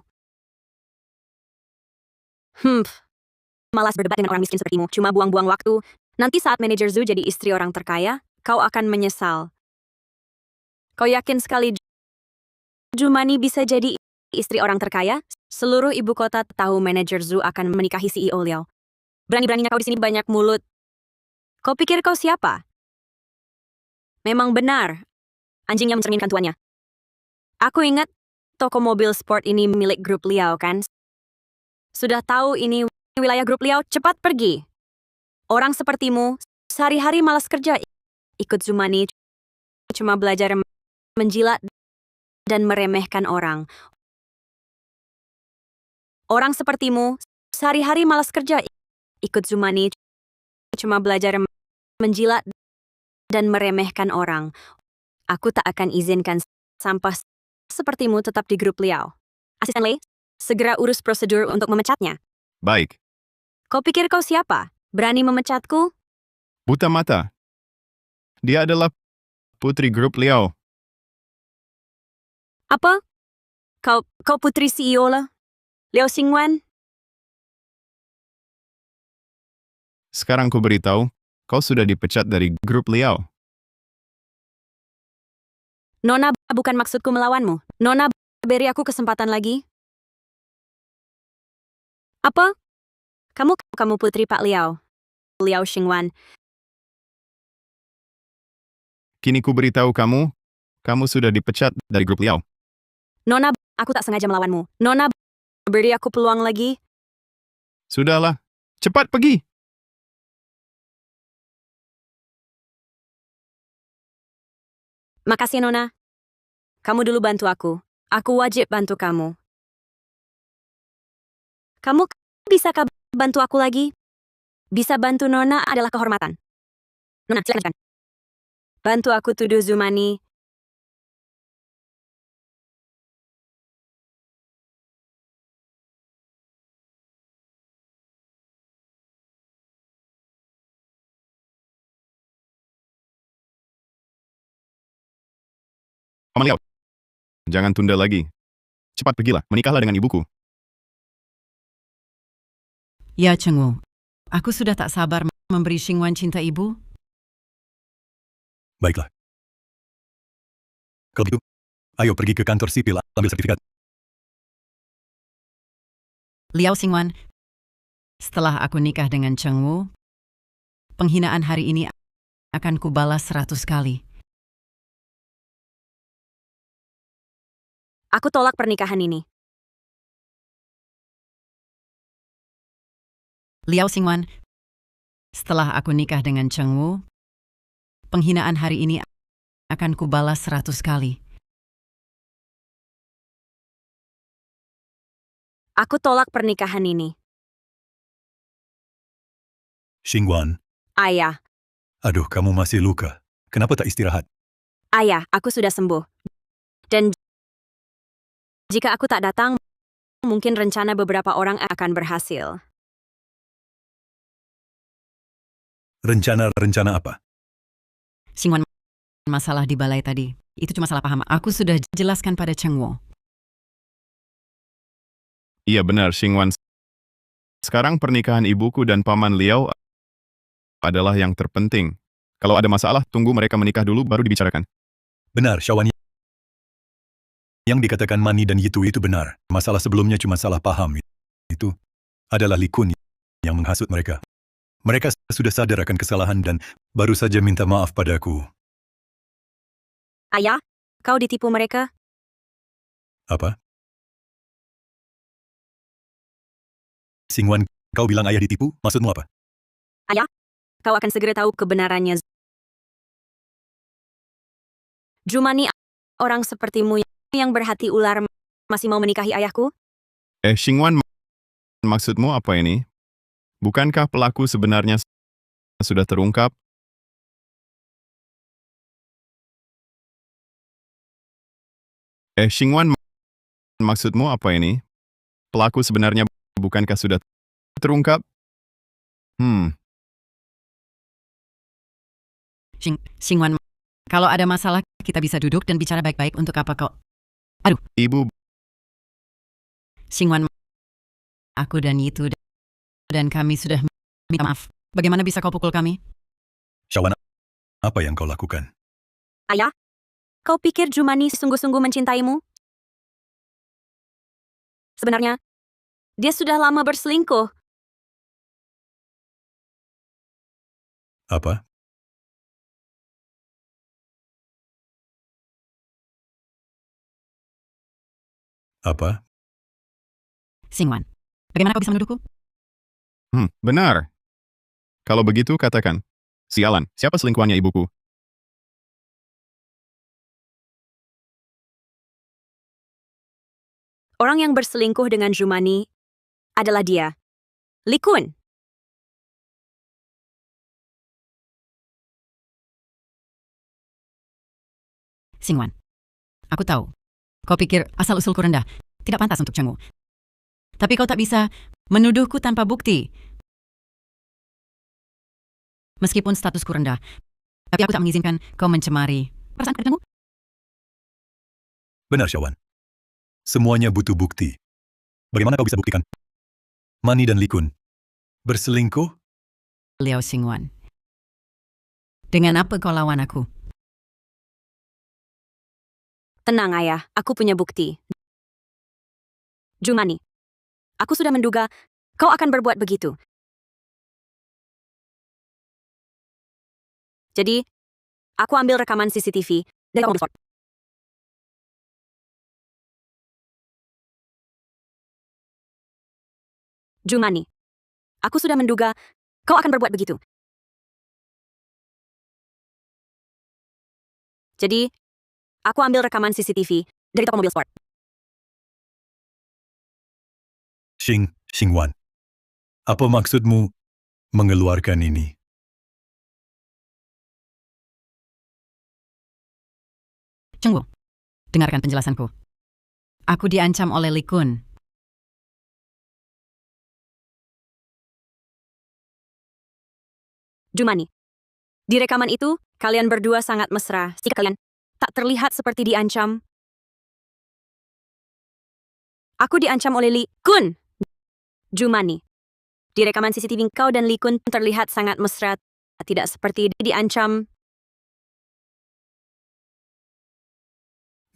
Malas berdebat dengan orang miskin sepertimu. Cuma buang-buang waktu. Nanti saat manajer Zhu jadi istri orang terkaya, kau akan menyesal. Kau yakin sekali Jumani bisa jadi istri orang terkaya? Seluruh ibu kota tahu manajer Zhu akan menikahi CEO Liao. Berani-beraninya kau di sini banyak mulut. Kau pikir kau siapa? Memang benar. Anjing yang mencerminkan tuannya. Aku ingat toko mobil sport ini milik grup Liao kan? Sudah tahu ini wilayah grup Liao, cepat pergi. Orang sepertimu sehari-hari malas kerja. Ikut Zumani cuma belajar menjilat dan meremehkan orang. Orang sepertimu sehari-hari malas kerja. Ikut Zumani cuma belajar menjilat dan meremehkan orang. Aku tak akan izinkan sampah sepertimu tetap di grup Liao. Asisten Lei, segera urus prosedur untuk memecatnya. Baik. Kau pikir kau siapa? Berani memecatku? Buta mata. Dia adalah putri grup Liao. Apa? Kau putri CEO lah? Liao Xingwan? Sekarang ku beritahu, kau sudah dipecat dari grup Liao. Nona, bukan maksudku melawanmu. Nona, beri aku kesempatan lagi. Apa? Kamu putri Pak Liao. Liao Xingwan. Kini ku beritahu kamu, kamu sudah dipecat dari grup Liao. Nona, aku tak sengaja melawanmu. Nona, beri aku peluang lagi. Sudahlah, cepat pergi! Makasih, Nona. Kamu dulu bantu aku. Aku wajib bantu kamu. Kamu bisa bantu aku lagi? Bisa bantu Nona adalah kehormatan. Nona, silakan. Bantu aku tuduh Zumani. Paman Liao, jangan tunda lagi. Cepat pergilah, menikahlah dengan ibuku. Ya, Chengwu. Aku sudah tak sabar memberi Xingwan cinta ibu. Baiklah. Kalau begitu, ayo pergi ke kantor sipil ambil sertifikat. Liao Xingwan, setelah aku nikah dengan Chengwu, penghinaan hari ini akan kubalas 100 kali. Aku tolak pernikahan ini. Liao Xingwan, setelah aku nikah dengan Chengwu, penghinaan hari ini akan kubalas 100 kali. Aku tolak pernikahan ini. Xingguan, Ayah, aduh kamu masih luka. Kenapa tak istirahat? ayah, aku sudah sembuh. Dan jika aku tak datang, mungkin rencana beberapa orang akan berhasil. Rencana apa? Xingwan, masalah di balai tadi, itu cuma salah paham. Aku sudah jelaskan pada Chengwu. Iya benar, Xingwan. Sekarang pernikahan ibuku dan Paman Liao adalah yang terpenting. Kalau ada masalah, tunggu mereka menikah dulu baru dibicarakan. Benar, Syawan. Yang dikatakan Mani dan Yitu itu benar. Masalah sebelumnya cuma salah paham. Itu adalah Li Kun yang menghasut mereka. Mereka sudah sadar akan kesalahan dan baru saja minta maaf padaku. Ayah, kau ditipu mereka? Apa? Xingwan, kau bilang ayah ditipu? Maksudmu apa? Kau akan segera tahu kebenarannya. Zumani, orang sepertimu yang berhati ular masih mau menikahi ayahku? Xingwan, maksudmu apa ini? Bukankah pelaku sebenarnya sudah terungkap? Xingwan, maksudmu apa ini? Pelaku sebenarnya bukankah sudah terungkap? Xingwan, kalau ada masalah, kita bisa duduk dan bicara baik-baik. Untuk apa kau? Ibu, Xingwan, aku dan Yitu dan kami sudah minta maaf. Bagaimana bisa kau pukul kami? Syawan, apa yang kau lakukan? Ayah, kau pikir Zumani sungguh-sungguh mencintaimu? Sebenarnya, dia sudah lama berselingkuh. Apa? Apa? Xingwan, bagaimana kau bisa menuduhku? benar. Kalau begitu katakan. Sialan, siapa selingkuhannya ibuku? Orang yang berselingkuh dengan Zumani adalah dia, Li Kun. Xingwan, aku tahu. Kau pikir asal-usulku rendah, tidak pantas untuk Chengwu. Tapi kau tak bisa menuduhku tanpa bukti. Meskipun statusku rendah, tapi aku tak mengizinkan kau mencemari perasaan padamu. Benar, Syawan. Semuanya butuh bukti. Bagaimana kau bisa buktikan? Mani dan Li Kun berselingkuh? Liao Xingwan, dengan apa kau lawan aku? Tenang ayah, aku punya bukti. Zumani, aku sudah menduga kau akan berbuat begitu. Jadi, aku ambil rekaman CCTV dari kamu. Zumani, aku sudah menduga kau akan berbuat begitu. Jadi, Aku ambil rekaman CCTV dari toko mobil sport. Xingwan, apa maksudmu mengeluarkan ini? Chengwu, dengarkan penjelasanku. Aku diancam oleh Li Kun. Jumani. Di rekaman itu, kalian berdua sangat mesra. Jika kalian tak terlihat seperti diancam. Aku diancam oleh Li Kun. Jumani. Di rekaman CCTV kau dan Li Kun terlihat sangat mesra. Tidak seperti diancam.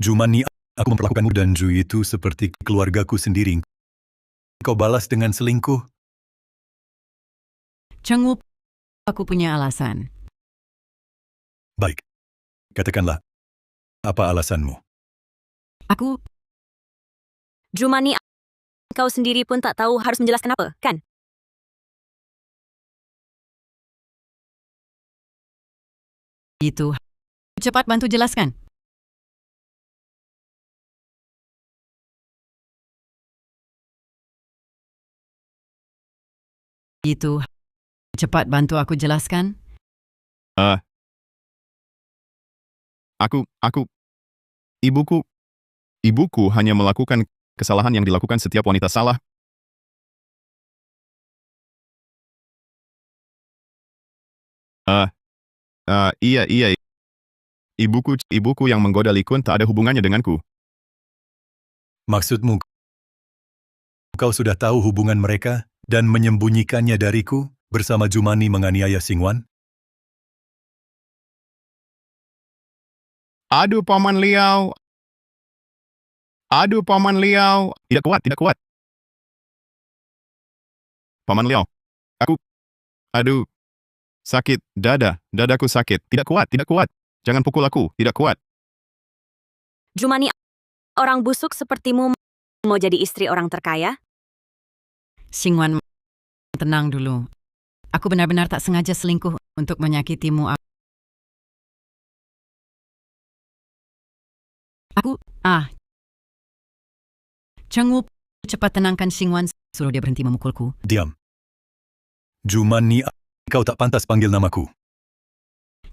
Jumani, aku memperlakukanmu dan Ju itu seperti keluargaku sendiri. Kau balas dengan selingkuh? Chengwu, aku punya alasan. Baik. Katakanlah, apa alasanmu? Aku Jumani, kau sendiri pun tak tahu harus menjelaskan apa, kan? itu. Cepat bantu jelaskan. Itu. Cepat bantu aku jelaskan. Ibuku hanya melakukan kesalahan yang dilakukan setiap wanita salah. Iya. Ibuku yang menggoda Li Kun tak ada hubungannya denganku. Maksudmu, kau sudah tahu hubungan mereka dan menyembunyikannya dariku bersama Jumani menganiaya Xingwan? Aduh, Paman Liao. Tidak kuat. Paman Liao. Aduh. Sakit, dadaku sakit. Tidak kuat. Jangan pukul aku, tidak kuat. Jumani, orang busuk sepertimu mau jadi istri orang terkaya? Xingwan, tenang dulu. Aku benar-benar tak sengaja selingkuh untuk menyakitimu. Chengwu, cepat tenangkan Xingwan, suruh dia berhenti memukulku. Diam. Jumani, kau tak pantas panggil namaku.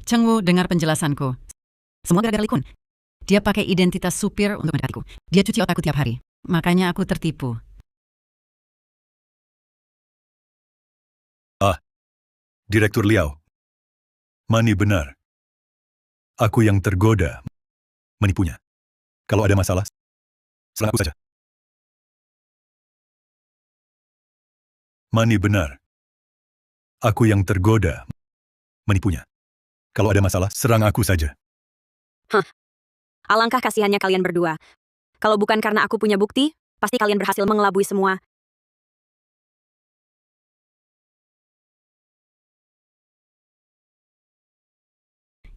Chengwu, dengar penjelasanku. Semua gara-gara Li Kun. Dia pakai identitas supir untuk mendekatiku. Dia cuci otakku tiap hari. Makanya aku tertipu. Direktur Liao. Mani benar. Aku yang tergoda menipunya. Kalau ada masalah, serang aku saja. Mani benar. Aku yang tergoda menipunya. Kalau ada masalah, serang aku saja. Alangkah kasihannya kalian berdua. Kalau bukan karena aku punya bukti, pasti kalian berhasil mengelabui semua.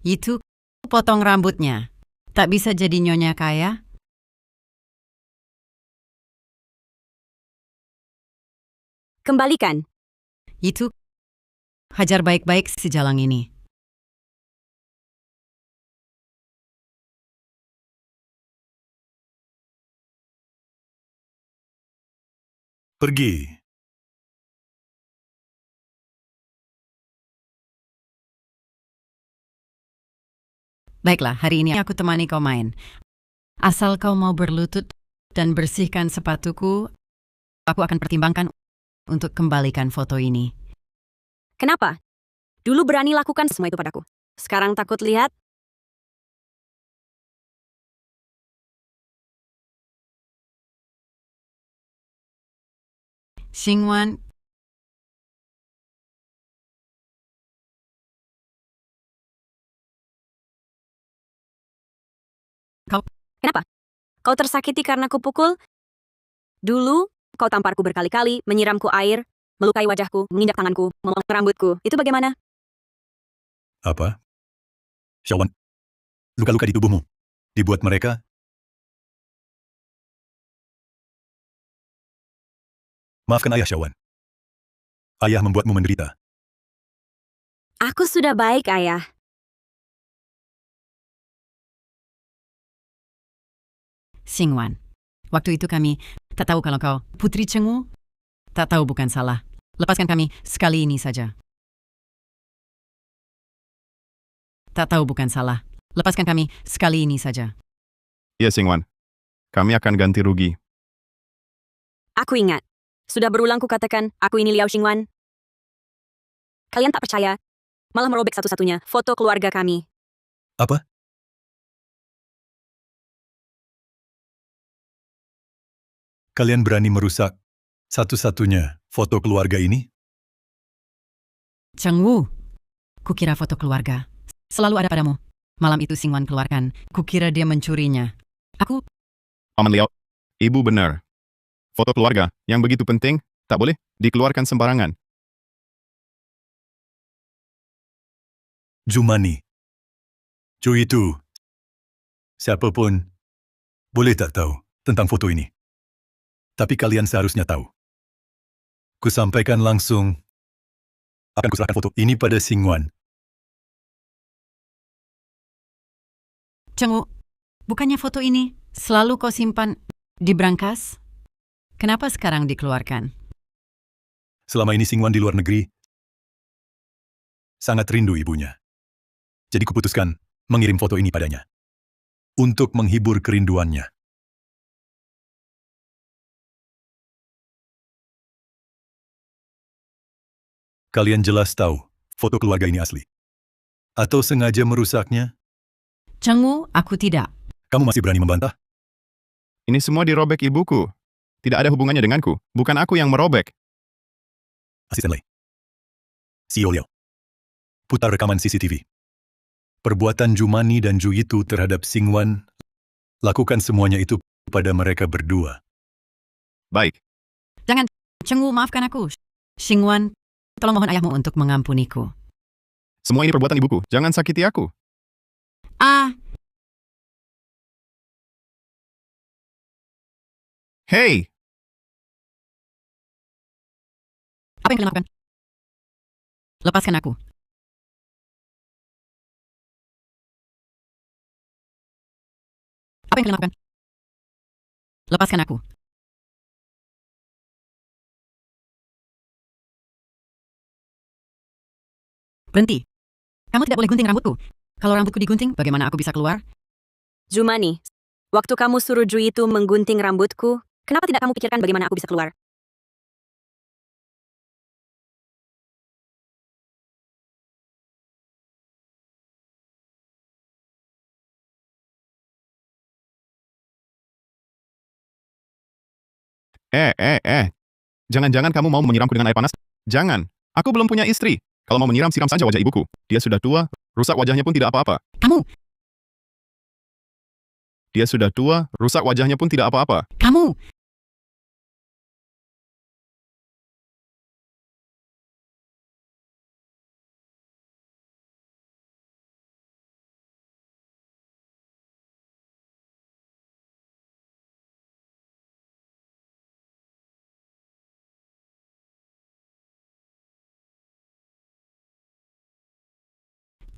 Itu potong rambutnya. Tak bisa jadi nyonya kaya? Kembalikan. Itu hajar baik-baik si Jalang ini. Pergi. Baiklah, hari ini aku temani kau main. Asal kau mau berlutut dan bersihkan sepatuku, aku akan pertimbangkan untuk kembalikan foto ini. Kenapa? Dulu berani lakukan semua itu padaku. Sekarang takut lihat? Xingwan, Kenapa? Kau tersakiti karena kupukul? Dulu, kau tamparku berkali-kali, menyiramku air, melukai wajahku, menginjak tanganku, memotong rambutku. Itu bagaimana? Apa? Xiaowan, luka-luka di tubuhmu dibuat mereka? Maafkan ayah, Xiaowan. Ayah membuatmu menderita. Aku sudah baik, ayah. Xingwan. Waktu itu kami tak tahu kalau kau Putri Chengwu. Tak tahu bukan salah. Lepaskan kami sekali ini saja. Tak tahu bukan salah. Lepaskan kami sekali ini saja. Ya, Xingwan. Kami akan ganti rugi. Aku ingat. Sudah berulang ku katakan, aku ini Liao Xingwan. Kalian tak percaya, malah merobek satu-satunya foto keluarga kami. Apa? Kalian berani merusak satu-satunya foto keluarga ini? Chengwu. Kukira foto keluarga selalu ada padamu. Malam itu Xingwan keluarkan. Kukira dia mencurinya. Aku Paman Liao, ibu benar. Foto keluarga yang begitu penting tak boleh dikeluarkan sembarangan. Jumani. Cu itu. Siapapun boleh tak tahu tentang foto ini. Tapi kalian seharusnya tahu. Kusampaikan langsung akan kuserahkan foto ini pada Xingwan. Chengwu, bukannya foto ini selalu kau simpan di brankas? Kenapa sekarang dikeluarkan? Selama ini Xingwan di luar negeri sangat rindu ibunya. Jadi kuputuskan mengirim foto ini padanya. Untuk menghibur kerinduannya. Kalian jelas tahu foto keluarga ini asli. Atau sengaja merusaknya? Chengwu, aku tidak. Kamu masih berani membantah? Ini semua dirobek ibuku. Tidak ada hubungannya denganku. Bukan aku yang merobek. Asisten Lei. CEO Liao. Putar rekaman CCTV. Perbuatan Jumani dan Ju itu terhadap Xingwan, lakukan semuanya itu pada mereka berdua. Baik. Jangan, Chengwu, maafkan aku. Xingwan, tolong mohon ayahmu untuk mengampuniku. Semua ini perbuatan ibuku. Jangan sakiti aku. Ah, Hei! apa yang kalian lakukan? Lepaskan aku. Apa yang kalian lakukan? Lepaskan aku. Berhenti. Kamu tidak boleh gunting rambutku. Kalau rambutku digunting, bagaimana aku bisa keluar? Jumani, waktu kamu suruh Ju itu menggunting rambutku, kenapa tidak kamu pikirkan bagaimana aku bisa keluar? Jangan-jangan kamu mau menyiramku dengan air panas? Jangan. Aku belum punya istri. Kalau mau menyiram, siram saja wajah ibuku. Dia sudah tua, rusak wajahnya pun tidak apa-apa. Kamu, Dia sudah tua, rusak wajahnya pun tidak apa-apa. kamu.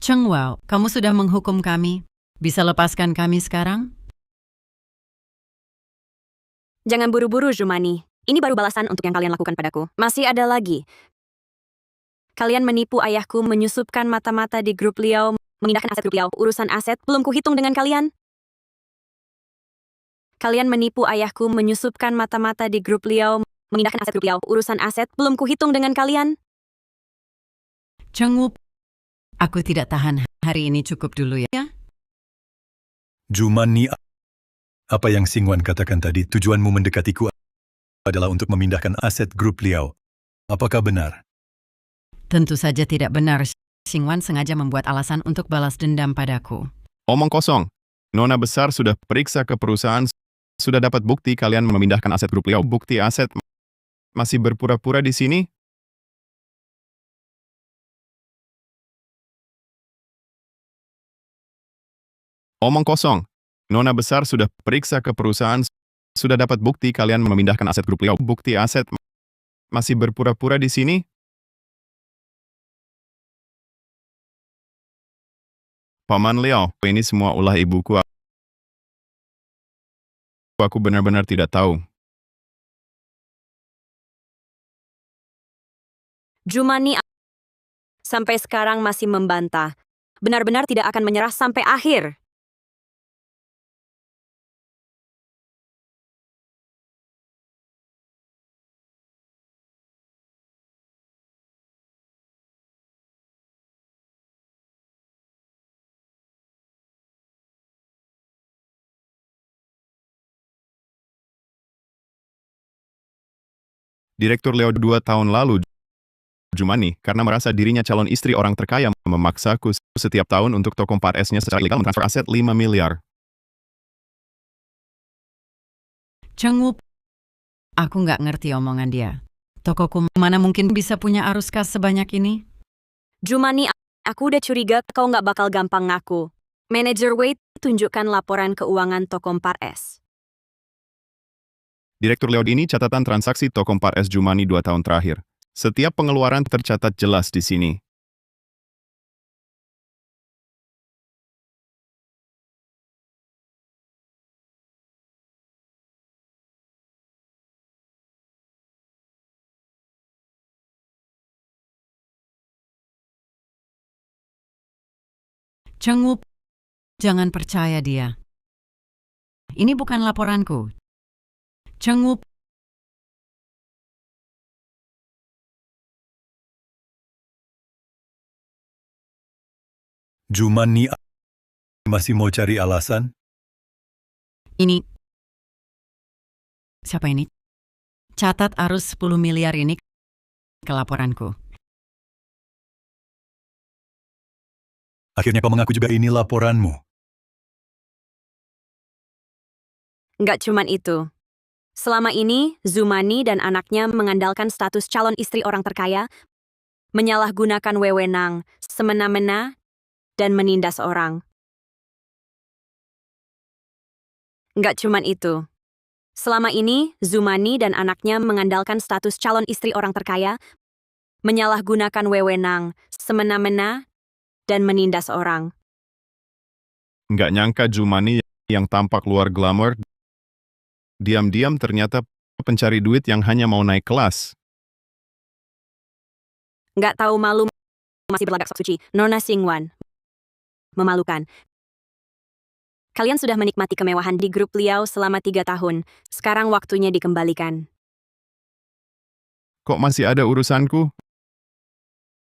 Chengwu, kamu sudah menghukum kami. Bisa lepaskan kami sekarang? Jangan buru-buru, Jumani. Ini baru balasan untuk yang kalian lakukan padaku. Masih ada lagi. Kalian menipu ayahku menyusupkan mata-mata di grup Liao, memindahkan aset grup Liao. Urusan aset belum kuhitung dengan kalian. Kalian menipu ayahku menyusupkan mata-mata di grup Liao, memindahkan aset grup Liao. Urusan aset belum kuhitung dengan kalian. Chengwu, aku tidak tahan. Hari ini cukup dulu ya. Jumani, apa yang Xingwan katakan tadi, tujuanmu mendekatiku adalah untuk memindahkan aset grup Liao. Apakah benar? Tentu saja tidak benar. Xingwan sengaja membuat alasan untuk balas dendam padaku. Omong kosong. Nona besar sudah periksa ke perusahaan, sudah dapat bukti kalian memindahkan aset grup Liao. Bukti aset masih berpura-pura di sini? Omong kosong. Nona besar sudah periksa ke perusahaan, sudah dapat bukti kalian memindahkan aset grup Liao. Bukti aset masih berpura-pura di sini? Paman Liao, ini semua ulah ibuku. Aku benar-benar tidak tahu. Jumani sampai sekarang masih membantah. Benar-benar tidak akan menyerah sampai akhir. Direktur Leo 2 tahun lalu, Jumani, karena merasa dirinya calon istri orang terkaya, memaksaku setiap tahun untuk toko 4S-nya secara ilegal mentransfer aset 5 miliar. Chengwu, aku nggak ngerti omongan dia. Tokoku mana mungkin bisa punya arus kas sebanyak ini? Jumani, aku udah curiga kau nggak bakal gampang ngaku. Manager Wade, tunjukkan laporan keuangan toko 4S. Direktur Leo ini catatan transaksi toko 4S Jumani 2 tahun terakhir. Setiap pengeluaran tercatat jelas di sini. Chengwu, jangan percaya dia. Ini bukan laporanku. Chengwu, Jumani masih mau cari alasan? ini... Siapa ini? Catat arus 10 miliar ini ke laporanku. Akhirnya kau mengaku juga ini laporanmu. Nggak cuman itu. Selama ini, Jumani dan anaknya mengandalkan status calon istri orang terkaya, menyalahgunakan wewenang, semena-mena, dan menindas orang. Nggak cuman itu. Selama ini, Jumani dan anaknya mengandalkan status calon istri orang terkaya, menyalahgunakan wewenang, semena-mena, dan menindas orang. Nggak nyangka Jumani yang tampak luar glamor, diam-diam ternyata pencari duit yang hanya mau naik kelas. Nggak tahu malu masih berlagak sok suci. Nona Xingwan. Memalukan. Kalian sudah menikmati kemewahan di grup Liao selama 3 tahun. Sekarang waktunya dikembalikan. Kok masih ada urusanku?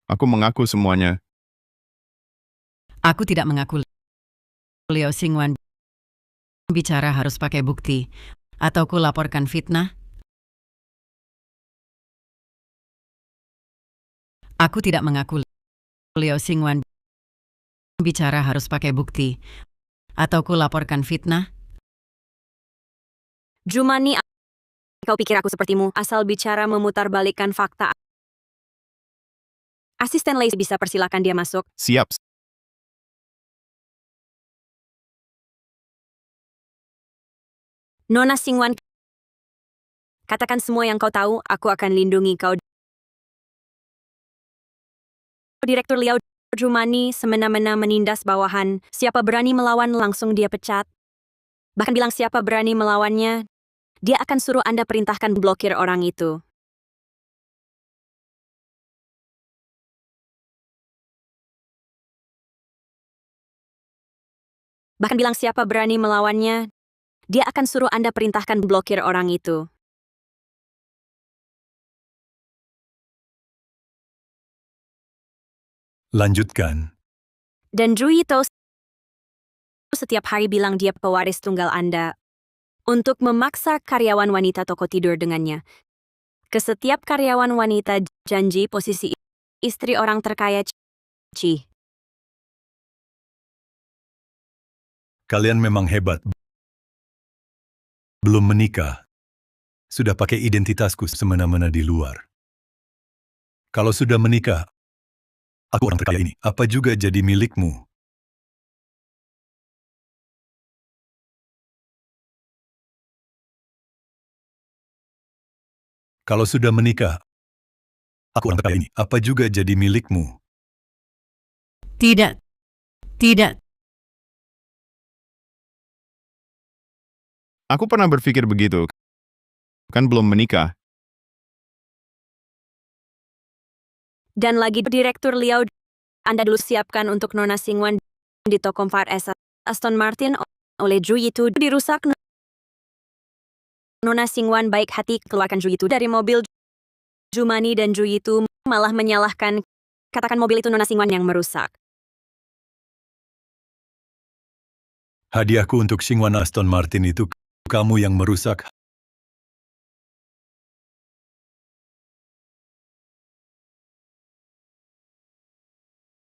Aku mengaku semuanya. Aku tidak mengaku. Liao Xingwan bicara harus pakai bukti. Atau ku laporkan fitnah. Aku tidak mengaku. Liao Xingwan bicara harus pakai bukti. Atau ku laporkan fitnah. Jumani, kau pikir aku sepertimu asal bicara memutarbalikkan fakta. Asisten Lei bisa persilakan dia masuk. Siap. Nona Xingwan, katakan semua yang kau tahu, aku akan lindungi kau. Direktur Liao Jumani semena-mena menindas bawahan. Siapa berani melawan langsung dia pecat. Bahkan bilang siapa berani melawannya, dia akan suruh Anda perintahkan blokir orang itu. Bahkan bilang siapa berani melawannya, dia akan suruh Anda perintahkan blokir orang itu. Lanjutkan. Dan Juito setiap hari bilang dia pewaris tunggal Anda untuk memaksa karyawan wanita toko tidur dengannya. Ke setiap karyawan wanita janji posisi istri orang terkaya. Kalian memang hebat. Belum menikah. Sudah pakai identitasku semena-mena di luar. Kalau sudah menikah, aku orang terkaya ini, apa juga jadi milikmu? Kalau sudah menikah, aku orang terkaya ini, apa juga jadi milikmu? Tidak. Tidak. Aku pernah berpikir begitu. Kan belum menikah. Dan lagi Direktur Liao, Anda dulu siapkan untuk Nona Xingwan di toko Fars Aston Martin oleh Zhu Yitu dirusak. Nona Xingwan baik hati keluarkan Zhu Yitu dari mobil. Jumani dan Zhu Yitu malah menyalahkan, katakan mobil itu Nona Xingwan yang merusak. Hadiahku untuk Xingwan Aston Martin itu kamu yang merusak.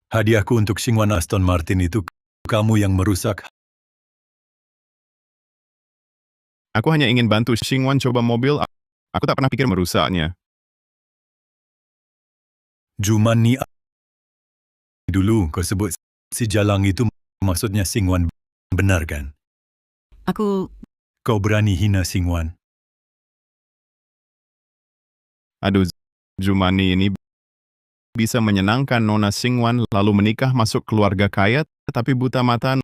Hadiahku untuk Xingwan Aston Martin itu kamu yang merusak. Aku hanya ingin bantu Xingwan coba mobil. Aku tak pernah pikir merusaknya. Jumani, dulu kau sebut si Jalang itu maksudnya Xingwan, benar kan? Aku Kau berani hina Xingwan. Aduh, Jumani ini bisa menyenangkan Nona Xingwan lalu menikah masuk keluarga kaya, tetapi buta mata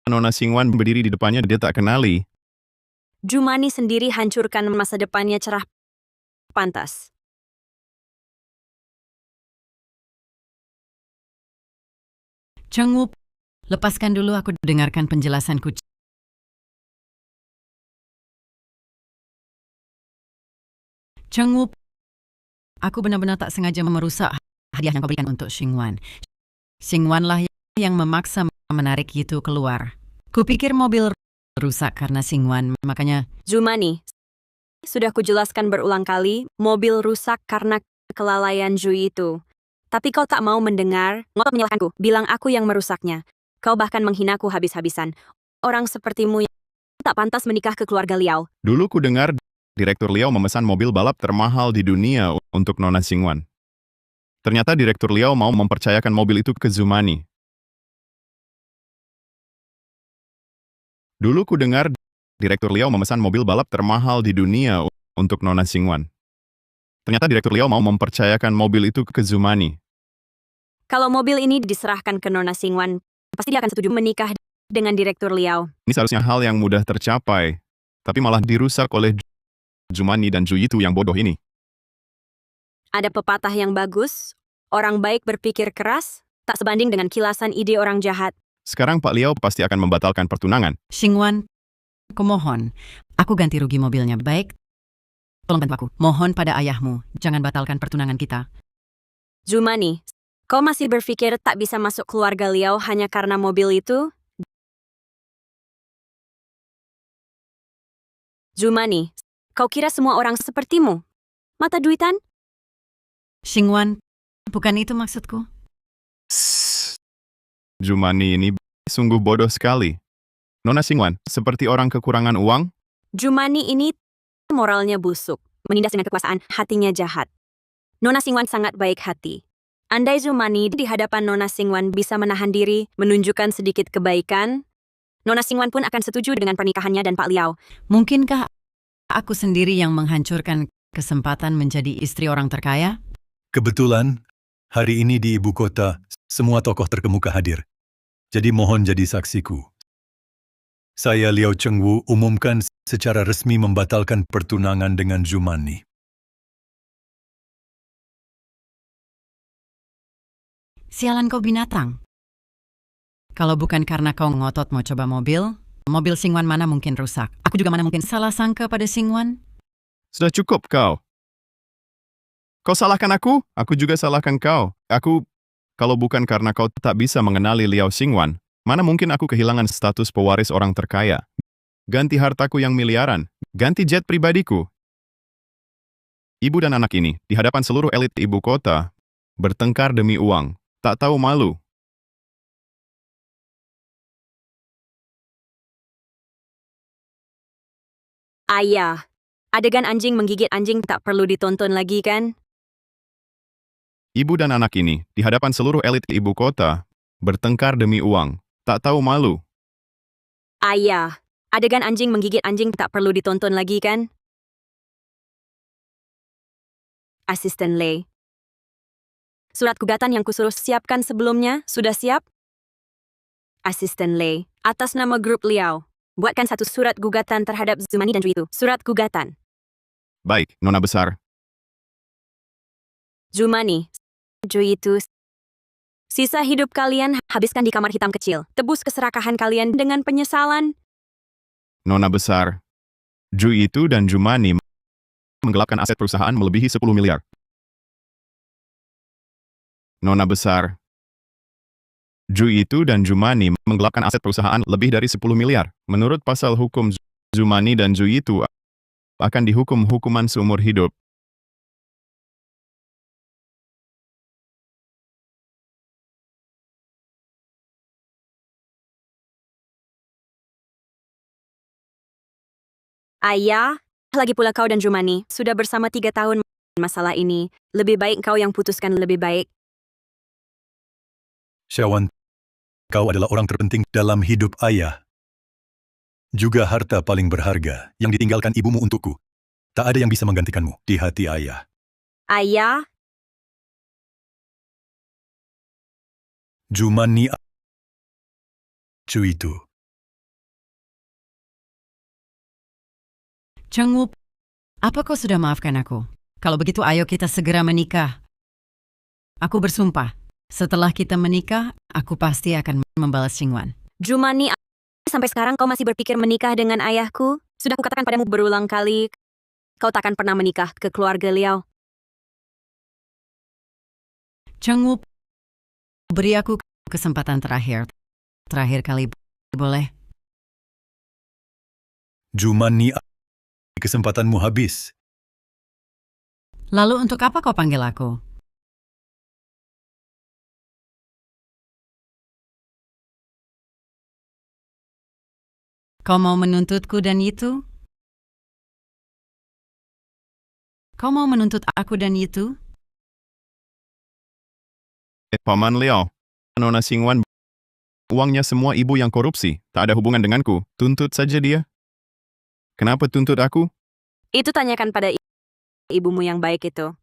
Nona Xingwan berdiri di depannya dia tak kenali. Jumani sendiri hancurkan masa depannya cerah pantas. Cheng Wu, lepaskan dulu aku dengarkan penjelasanku. Cheng Wu, aku benar-benar tak sengaja merusak hadiah yang kau berikan untuk Xingwan. Xingwan lah yang memaksa menarik itu keluar. Kupikir mobil rusak karena Xingwan, makanya Jumani, sudah kujelaskan berulang kali, mobil rusak karena kelalaian Zhu itu. Tapi kau tak mau mendengar, ngotot menyalahkanku, bilang aku yang merusaknya. Kau bahkan menghinaku habis-habisan. Orang sepertimu yang tak pantas menikah ke keluarga Liao. Dulu ku dengar Direktur Liao memesan mobil balap termahal di dunia untuk Nona Xingwan. Ternyata Direktur Liao mau mempercayakan mobil itu ke Jumani. Dulu ku dengar Direktur Liao memesan mobil balap termahal di dunia untuk Nona Xingwan. Ternyata Direktur Liao mau mempercayakan mobil itu ke Jumani. Kalau mobil ini diserahkan ke Nona Xingwan, pasti dia akan setuju menikah dengan Direktur Liao. Ini seharusnya hal yang mudah tercapai, tapi malah dirusak oleh Jumani dan Zhu Yitu yang bodoh ini. Ada pepatah yang bagus, orang baik berpikir keras, tak sebanding dengan kilasan ide orang jahat. Sekarang Pak Liao pasti akan membatalkan pertunangan. Xingwan, kumohon, aku ganti rugi mobilnya, baik? Tolong bantu aku. Mohon pada ayahmu, jangan batalkan pertunangan kita. Jumani, kau masih berpikir tak bisa masuk keluarga Liao hanya karena mobil itu? Jumani, kau kira semua orang sepertimu? Mata duitan? Xingwan, bukan itu maksudku. Jumani ini sungguh bodoh sekali. Nona Xingwan, seperti orang kekurangan uang? Jumani ini moralnya busuk, menindas dengan kekuasaan, hatinya jahat. Nona Xingwan sangat baik hati. Andai Jumani di hadapan Nona Xingwan bisa menahan diri, menunjukkan sedikit kebaikan, Nona Xingwan pun akan setuju dengan pernikahannya dan Pak Liao. Mungkinkah aku sendiri yang menghancurkan kesempatan menjadi istri orang terkaya? Kebetulan, hari ini di ibu kota, semua tokoh terkemuka hadir. Jadi mohon jadi saksiku. Saya Liao Cheng Wu umumkan secara resmi membatalkan pertunangan dengan Jumani. Sialan kau binatang. Kalau bukan karena kau ngotot mau coba mobil Xingwan mana mungkin rusak. Aku juga mana mungkin salah sangka pada Xingwan. Sudah cukup kau. Kau salahkan aku juga salahkan kau. Kalau bukan karena kau tak bisa mengenali Liao Xingwan, mana mungkin aku kehilangan status pewaris orang terkaya. Ganti hartaku yang miliaran, ganti jet pribadiku. Ibu dan anak ini, di hadapan seluruh elit ibu kota, bertengkar demi uang, tak tahu malu. Ayah, adegan anjing menggigit anjing tak perlu ditonton lagi kan? Ibu dan anak ini, di hadapan seluruh elit ibu kota, bertengkar demi uang, tak tahu malu. Ayah, adegan anjing menggigit anjing tak perlu ditonton lagi kan? Asisten Lei. Surat gugatan yang kusuruh siapkan sebelumnya, sudah siap? Asisten Lei, atas nama grup Liao. buatkan satu surat gugatan terhadap Zumani dan Ju itu. Surat gugatan. Baik, Nona Besar. Zumani, Ju itu. Sisa hidup kalian habiskan di kamar hitam kecil. Tebus keserakahan kalian dengan penyesalan. Nona Besar. Ju itu dan Jumani menggelapkan aset perusahaan melebihi 10 miliar. Nona Besar. Ju itu dan Jumani menggelapkan aset perusahaan lebih dari 10 miliar. Menurut pasal hukum, Jumani dan Ju itu akan dihukum hukuman seumur hidup. Ayah, lagi pula kau dan Jumani sudah bersama 3 tahun masalah ini. Lebih baik kau yang putuskan lebih baik. Syawan, kau adalah orang terpenting dalam hidup ayah. Juga harta paling berharga yang ditinggalkan ibumu untukku. Tak ada yang bisa menggantikanmu di hati ayah. Ayah, Jumani Ju itu. Chengwu, apa kau sudah maafkan aku? Kalau begitu ayo kita segera menikah. Aku bersumpah, setelah kita menikah, aku pasti akan membalas Xingwan. Jumani, sampai sekarang kau masih berpikir menikah dengan ayahku? Sudah kukatakan padamu berulang kali, kau takkan pernah menikah ke keluarga Liao. Chengwu, beri aku kesempatan terakhir. Terakhir kali, boleh? Jumani, kesempatanmu habis. Lalu untuk apa kau panggil aku? Kau mau menuntutku dan itu? Kau mau menuntut aku dan itu? Paman Liao, Nona Xingwan, uangnya semua ibu yang korupsi, tak ada hubungan denganku. Tuntut saja dia. Kenapa tuntut aku? Itu tanyakan pada ibumu yang baik itu.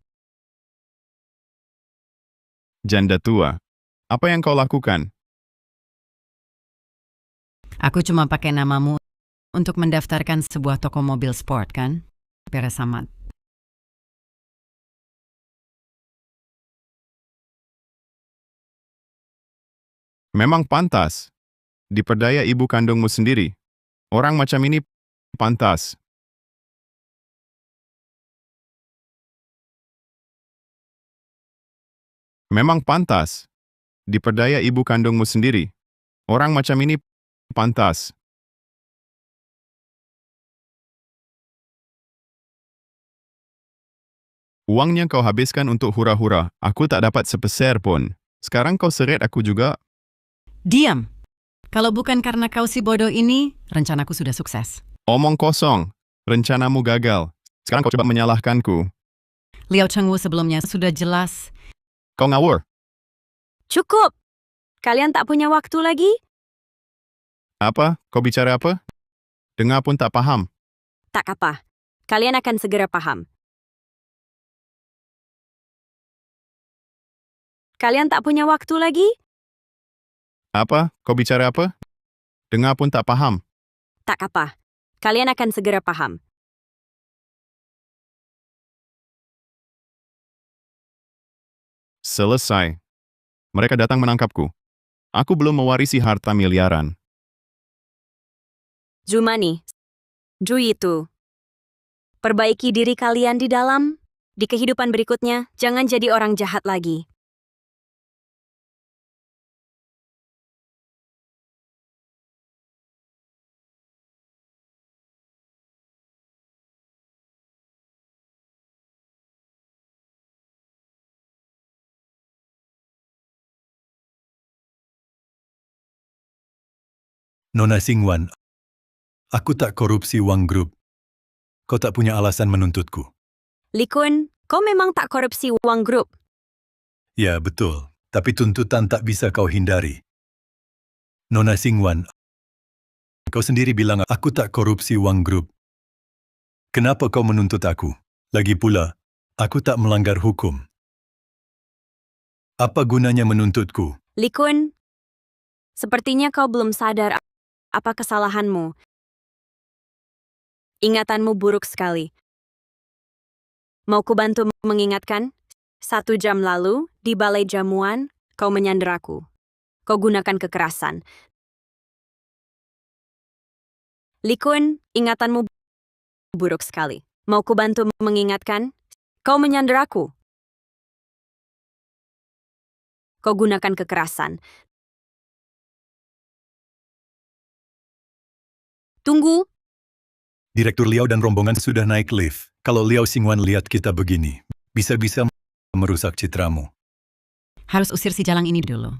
Janda tua. Apa yang kau lakukan? Aku cuma pakai namamu untuk mendaftarkan sebuah toko mobil sport, kan? Beres amat. Memang pantas. Diperdaya ibu kandungmu sendiri. Orang macam ini pantas. Memang pantas. Diperdaya ibu kandungmu sendiri. Orang macam ini pantas. Uangnya kau habiskan untuk hura-hura. Aku tak dapat sepeser pun. Sekarang kau seret aku juga. Diam! Kalau bukan karena kau si bodoh ini, rencanaku sudah sukses. Omong kosong. Rencanamu gagal. Sekarang kau coba menyalahkanku. Liao Chengwu sebelumnya sudah jelas. Kau ngawur. Cukup! Kalian tak punya waktu lagi? Apa? Kau bicara apa? Dengar pun tak paham. Tak apa. Kalian akan segera paham. Kalian tak punya waktu lagi? Apa? Kau bicara apa? Dengar pun tak paham. Tak apa. Kalian akan segera paham. Selesai. Mereka datang menangkapku. Aku belum mewarisi harta miliaran. Jumani, Ju itu. Perbaiki diri kalian di dalam. Di kehidupan berikutnya, jangan jadi orang jahat lagi. Nona Xingwan, aku tak korupsi uang grup. Kau tak punya alasan menuntutku. Li Kun, kau memang tak korupsi uang grup. Ya, betul. Tapi tuntutan tak bisa kau hindari. Nona Xingwan, kau sendiri bilang aku tak korupsi uang grup. Kenapa kau menuntut aku? Lagi pula, aku tak melanggar hukum. Apa gunanya menuntutku? Li Kun, sepertinya kau belum sadar apa kesalahanmu. Ingatanmu buruk sekali. Mau ku bantu mengingatkan? 1 jam lalu, di balai jamuan, kau menyanderaku. Kau gunakan kekerasan. Likun, ingatanmu buruk sekali. Mau ku bantu mengingatkan? Kau menyanderaku. Kau gunakan kekerasan. Tunggu. Direktur Liao dan rombongan sudah naik lift. Kalau Liao Xingwan lihat kita begini, bisa-bisa merusak citramu. Harus usir si jalang ini dulu.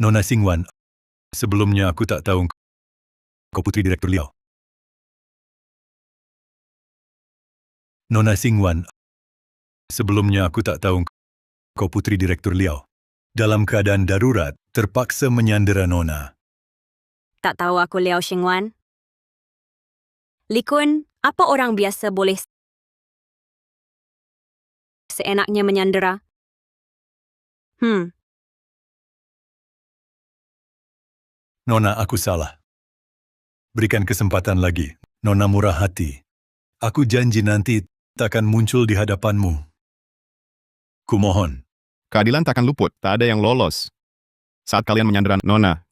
Nona Xingwan, sebelumnya aku tak tahu kau putri Direktur Liao. Nona Xingwan, sebelumnya aku tak tahu kau putri Direktur Liao. Dalam keadaan darurat, terpaksa menyandera Nona. Tak tahu aku Liao Xingwan. Likun, apa orang biasa boleh seenaknya menyandera? Nona, aku salah. Berikan kesempatan lagi. Nona murah hati. Aku janji nanti takkan muncul di hadapanmu. Kumohon. Keadilan takkan luput, tak ada yang lolos. Saat kalian menyandera Nona,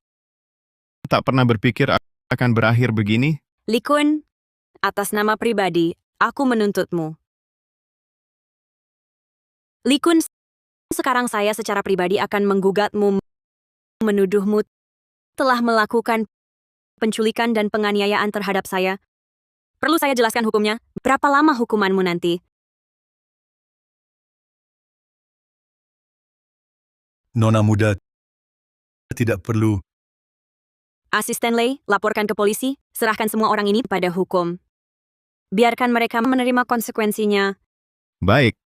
tak pernah berpikir akan berakhir begini. Likun, atas nama pribadi, aku menuntutmu. Likun, sekarang saya secara pribadi akan menggugatmu, menuduhmu telah melakukan penculikan dan penganiayaan terhadap saya. Perlu saya jelaskan hukumnya? Berapa lama hukumanmu nanti? Nona muda tidak perlu. Asisten Lei, laporkan ke polisi, serahkan semua orang ini pada hukum. Biarkan mereka menerima konsekuensinya. Baik,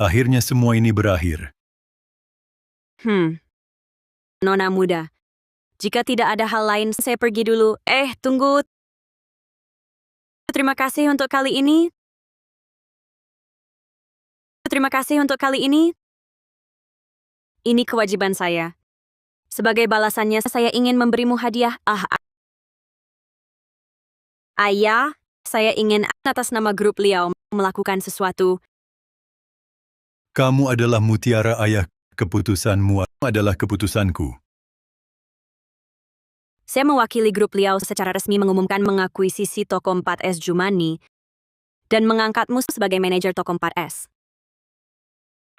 Akhirnya semua ini berakhir. Nona muda, jika tidak ada hal lain, saya pergi dulu. Tunggu. Terima kasih untuk kali ini. Terima kasih untuk kali ini. Ini kewajiban saya. Sebagai balasannya, saya ingin memberimu hadiah. Ayah, saya ingin atas nama grup Liao melakukan sesuatu. Kamu adalah mutiara ayah. Keputusanmu adalah keputusanku. Saya mewakili grup Liao secara resmi mengumumkan mengakuisisi Toko 4S Jumani dan mengangkatmu sebagai manajer Toko 4S.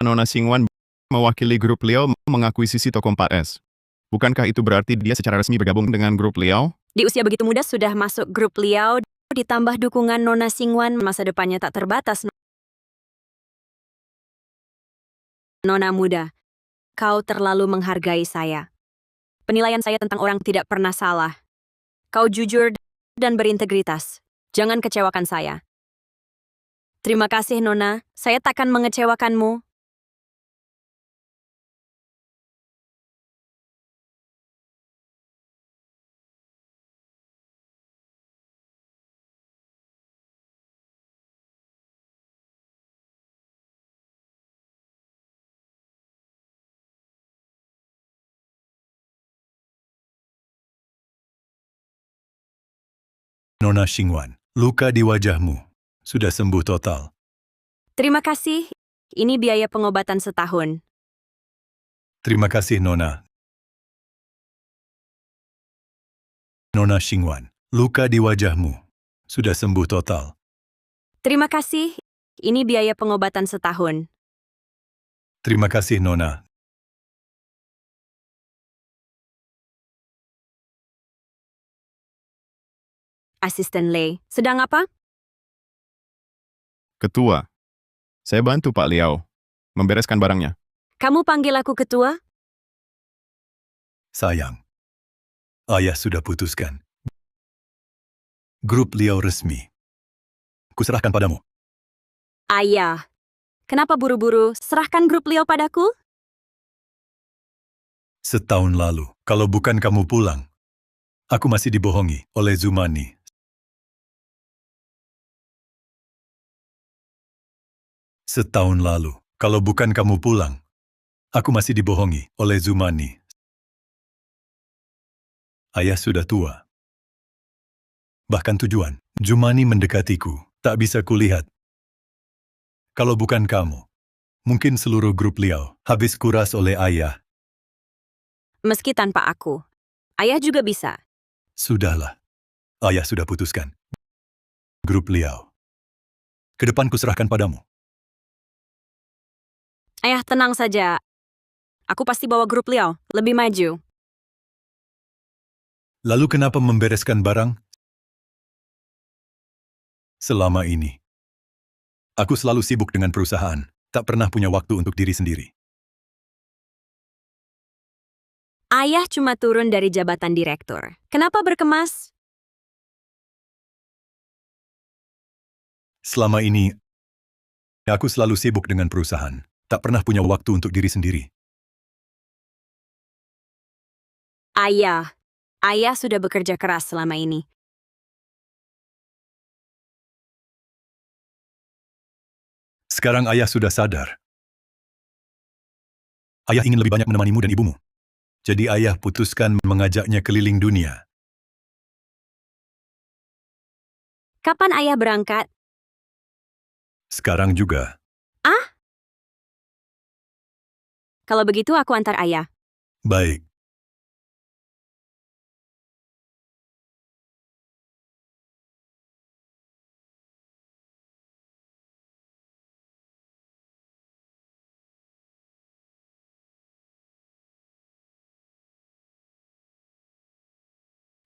Nona Xingwan mewakili grup Liao mengakuisisi Toko 4S. Bukankah itu berarti dia secara resmi bergabung dengan grup Liao? Di usia begitu muda sudah masuk grup Liao, ditambah dukungan Nona Xingwan, masa depannya tak terbatas. Nona muda, kau terlalu menghargai saya. Penilaian saya tentang orang tidak pernah salah. Kau jujur dan berintegritas. Jangan kecewakan saya. Terima kasih, Nona. Saya takkan mengecewakanmu. Nona Xingwan, luka di wajahmu sudah sembuh total. Terima kasih. Ini biaya pengobatan setahun. Terima kasih, Nona. Nona Xingwan, luka di wajahmu sudah sembuh total. Terima kasih. Ini biaya pengobatan setahun. Terima kasih, Nona. Asisten Lei, sedang apa? Ketua, saya bantu Pak Liao membereskan barangnya. Kamu panggil aku ketua? Sayang, ayah sudah putuskan. Grup Liao resmi. Kuserahkan padamu. Ayah, kenapa buru-buru serahkan grup Liao padaku? Setahun lalu, kalau bukan kamu pulang, Aku masih dibohongi oleh Zumani. Setahun lalu, kalau bukan kamu pulang, aku masih dibohongi oleh Zumani. Ayah sudah tua. Bahkan tujuan, Zumani mendekatiku, tak bisa kulihat. Kalau bukan kamu, mungkin seluruh grup Liao habis kuras oleh ayah. Meski tanpa aku, ayah juga bisa. Sudahlah, ayah sudah putuskan. Grup Liao. Kedepanku serahkan padamu. Ayah tenang saja. Aku pasti bawa grup Liao lebih maju. Lalu kenapa membereskan barang? Selama ini, aku selalu sibuk dengan perusahaan, tak pernah punya waktu untuk diri sendiri. Ayah cuma turun dari jabatan direktur. Kenapa berkemas? Selama ini, aku selalu sibuk dengan perusahaan, tak pernah punya waktu untuk diri sendiri. Ayah sudah bekerja keras selama ini. Sekarang ayah sudah sadar. Ayah ingin lebih banyak menemanimu dan ibumu. Jadi ayah putuskan mengajaknya keliling dunia. Kapan ayah berangkat? Sekarang juga. Kalau begitu aku antar ayah. Baik.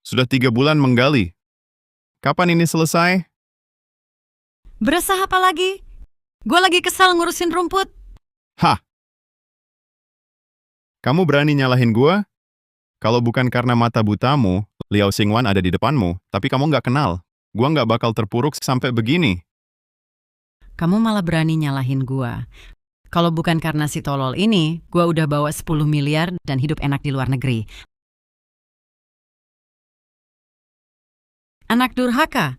Sudah 3 bulan menggali. Kapan ini selesai? Beresah apa lagi? Gue lagi kesal ngurusin rumput. Hah? Kamu berani nyalahin gua? Kalau bukan karena mata butamu, Liao Xingwan ada di depanmu, tapi kamu nggak kenal. Gua nggak bakal terpuruk sampai begini. Kamu malah berani nyalahin gua. Kalau bukan karena si tolol ini, gua udah bawa 10 miliar dan hidup enak di luar negeri. Anak durhaka,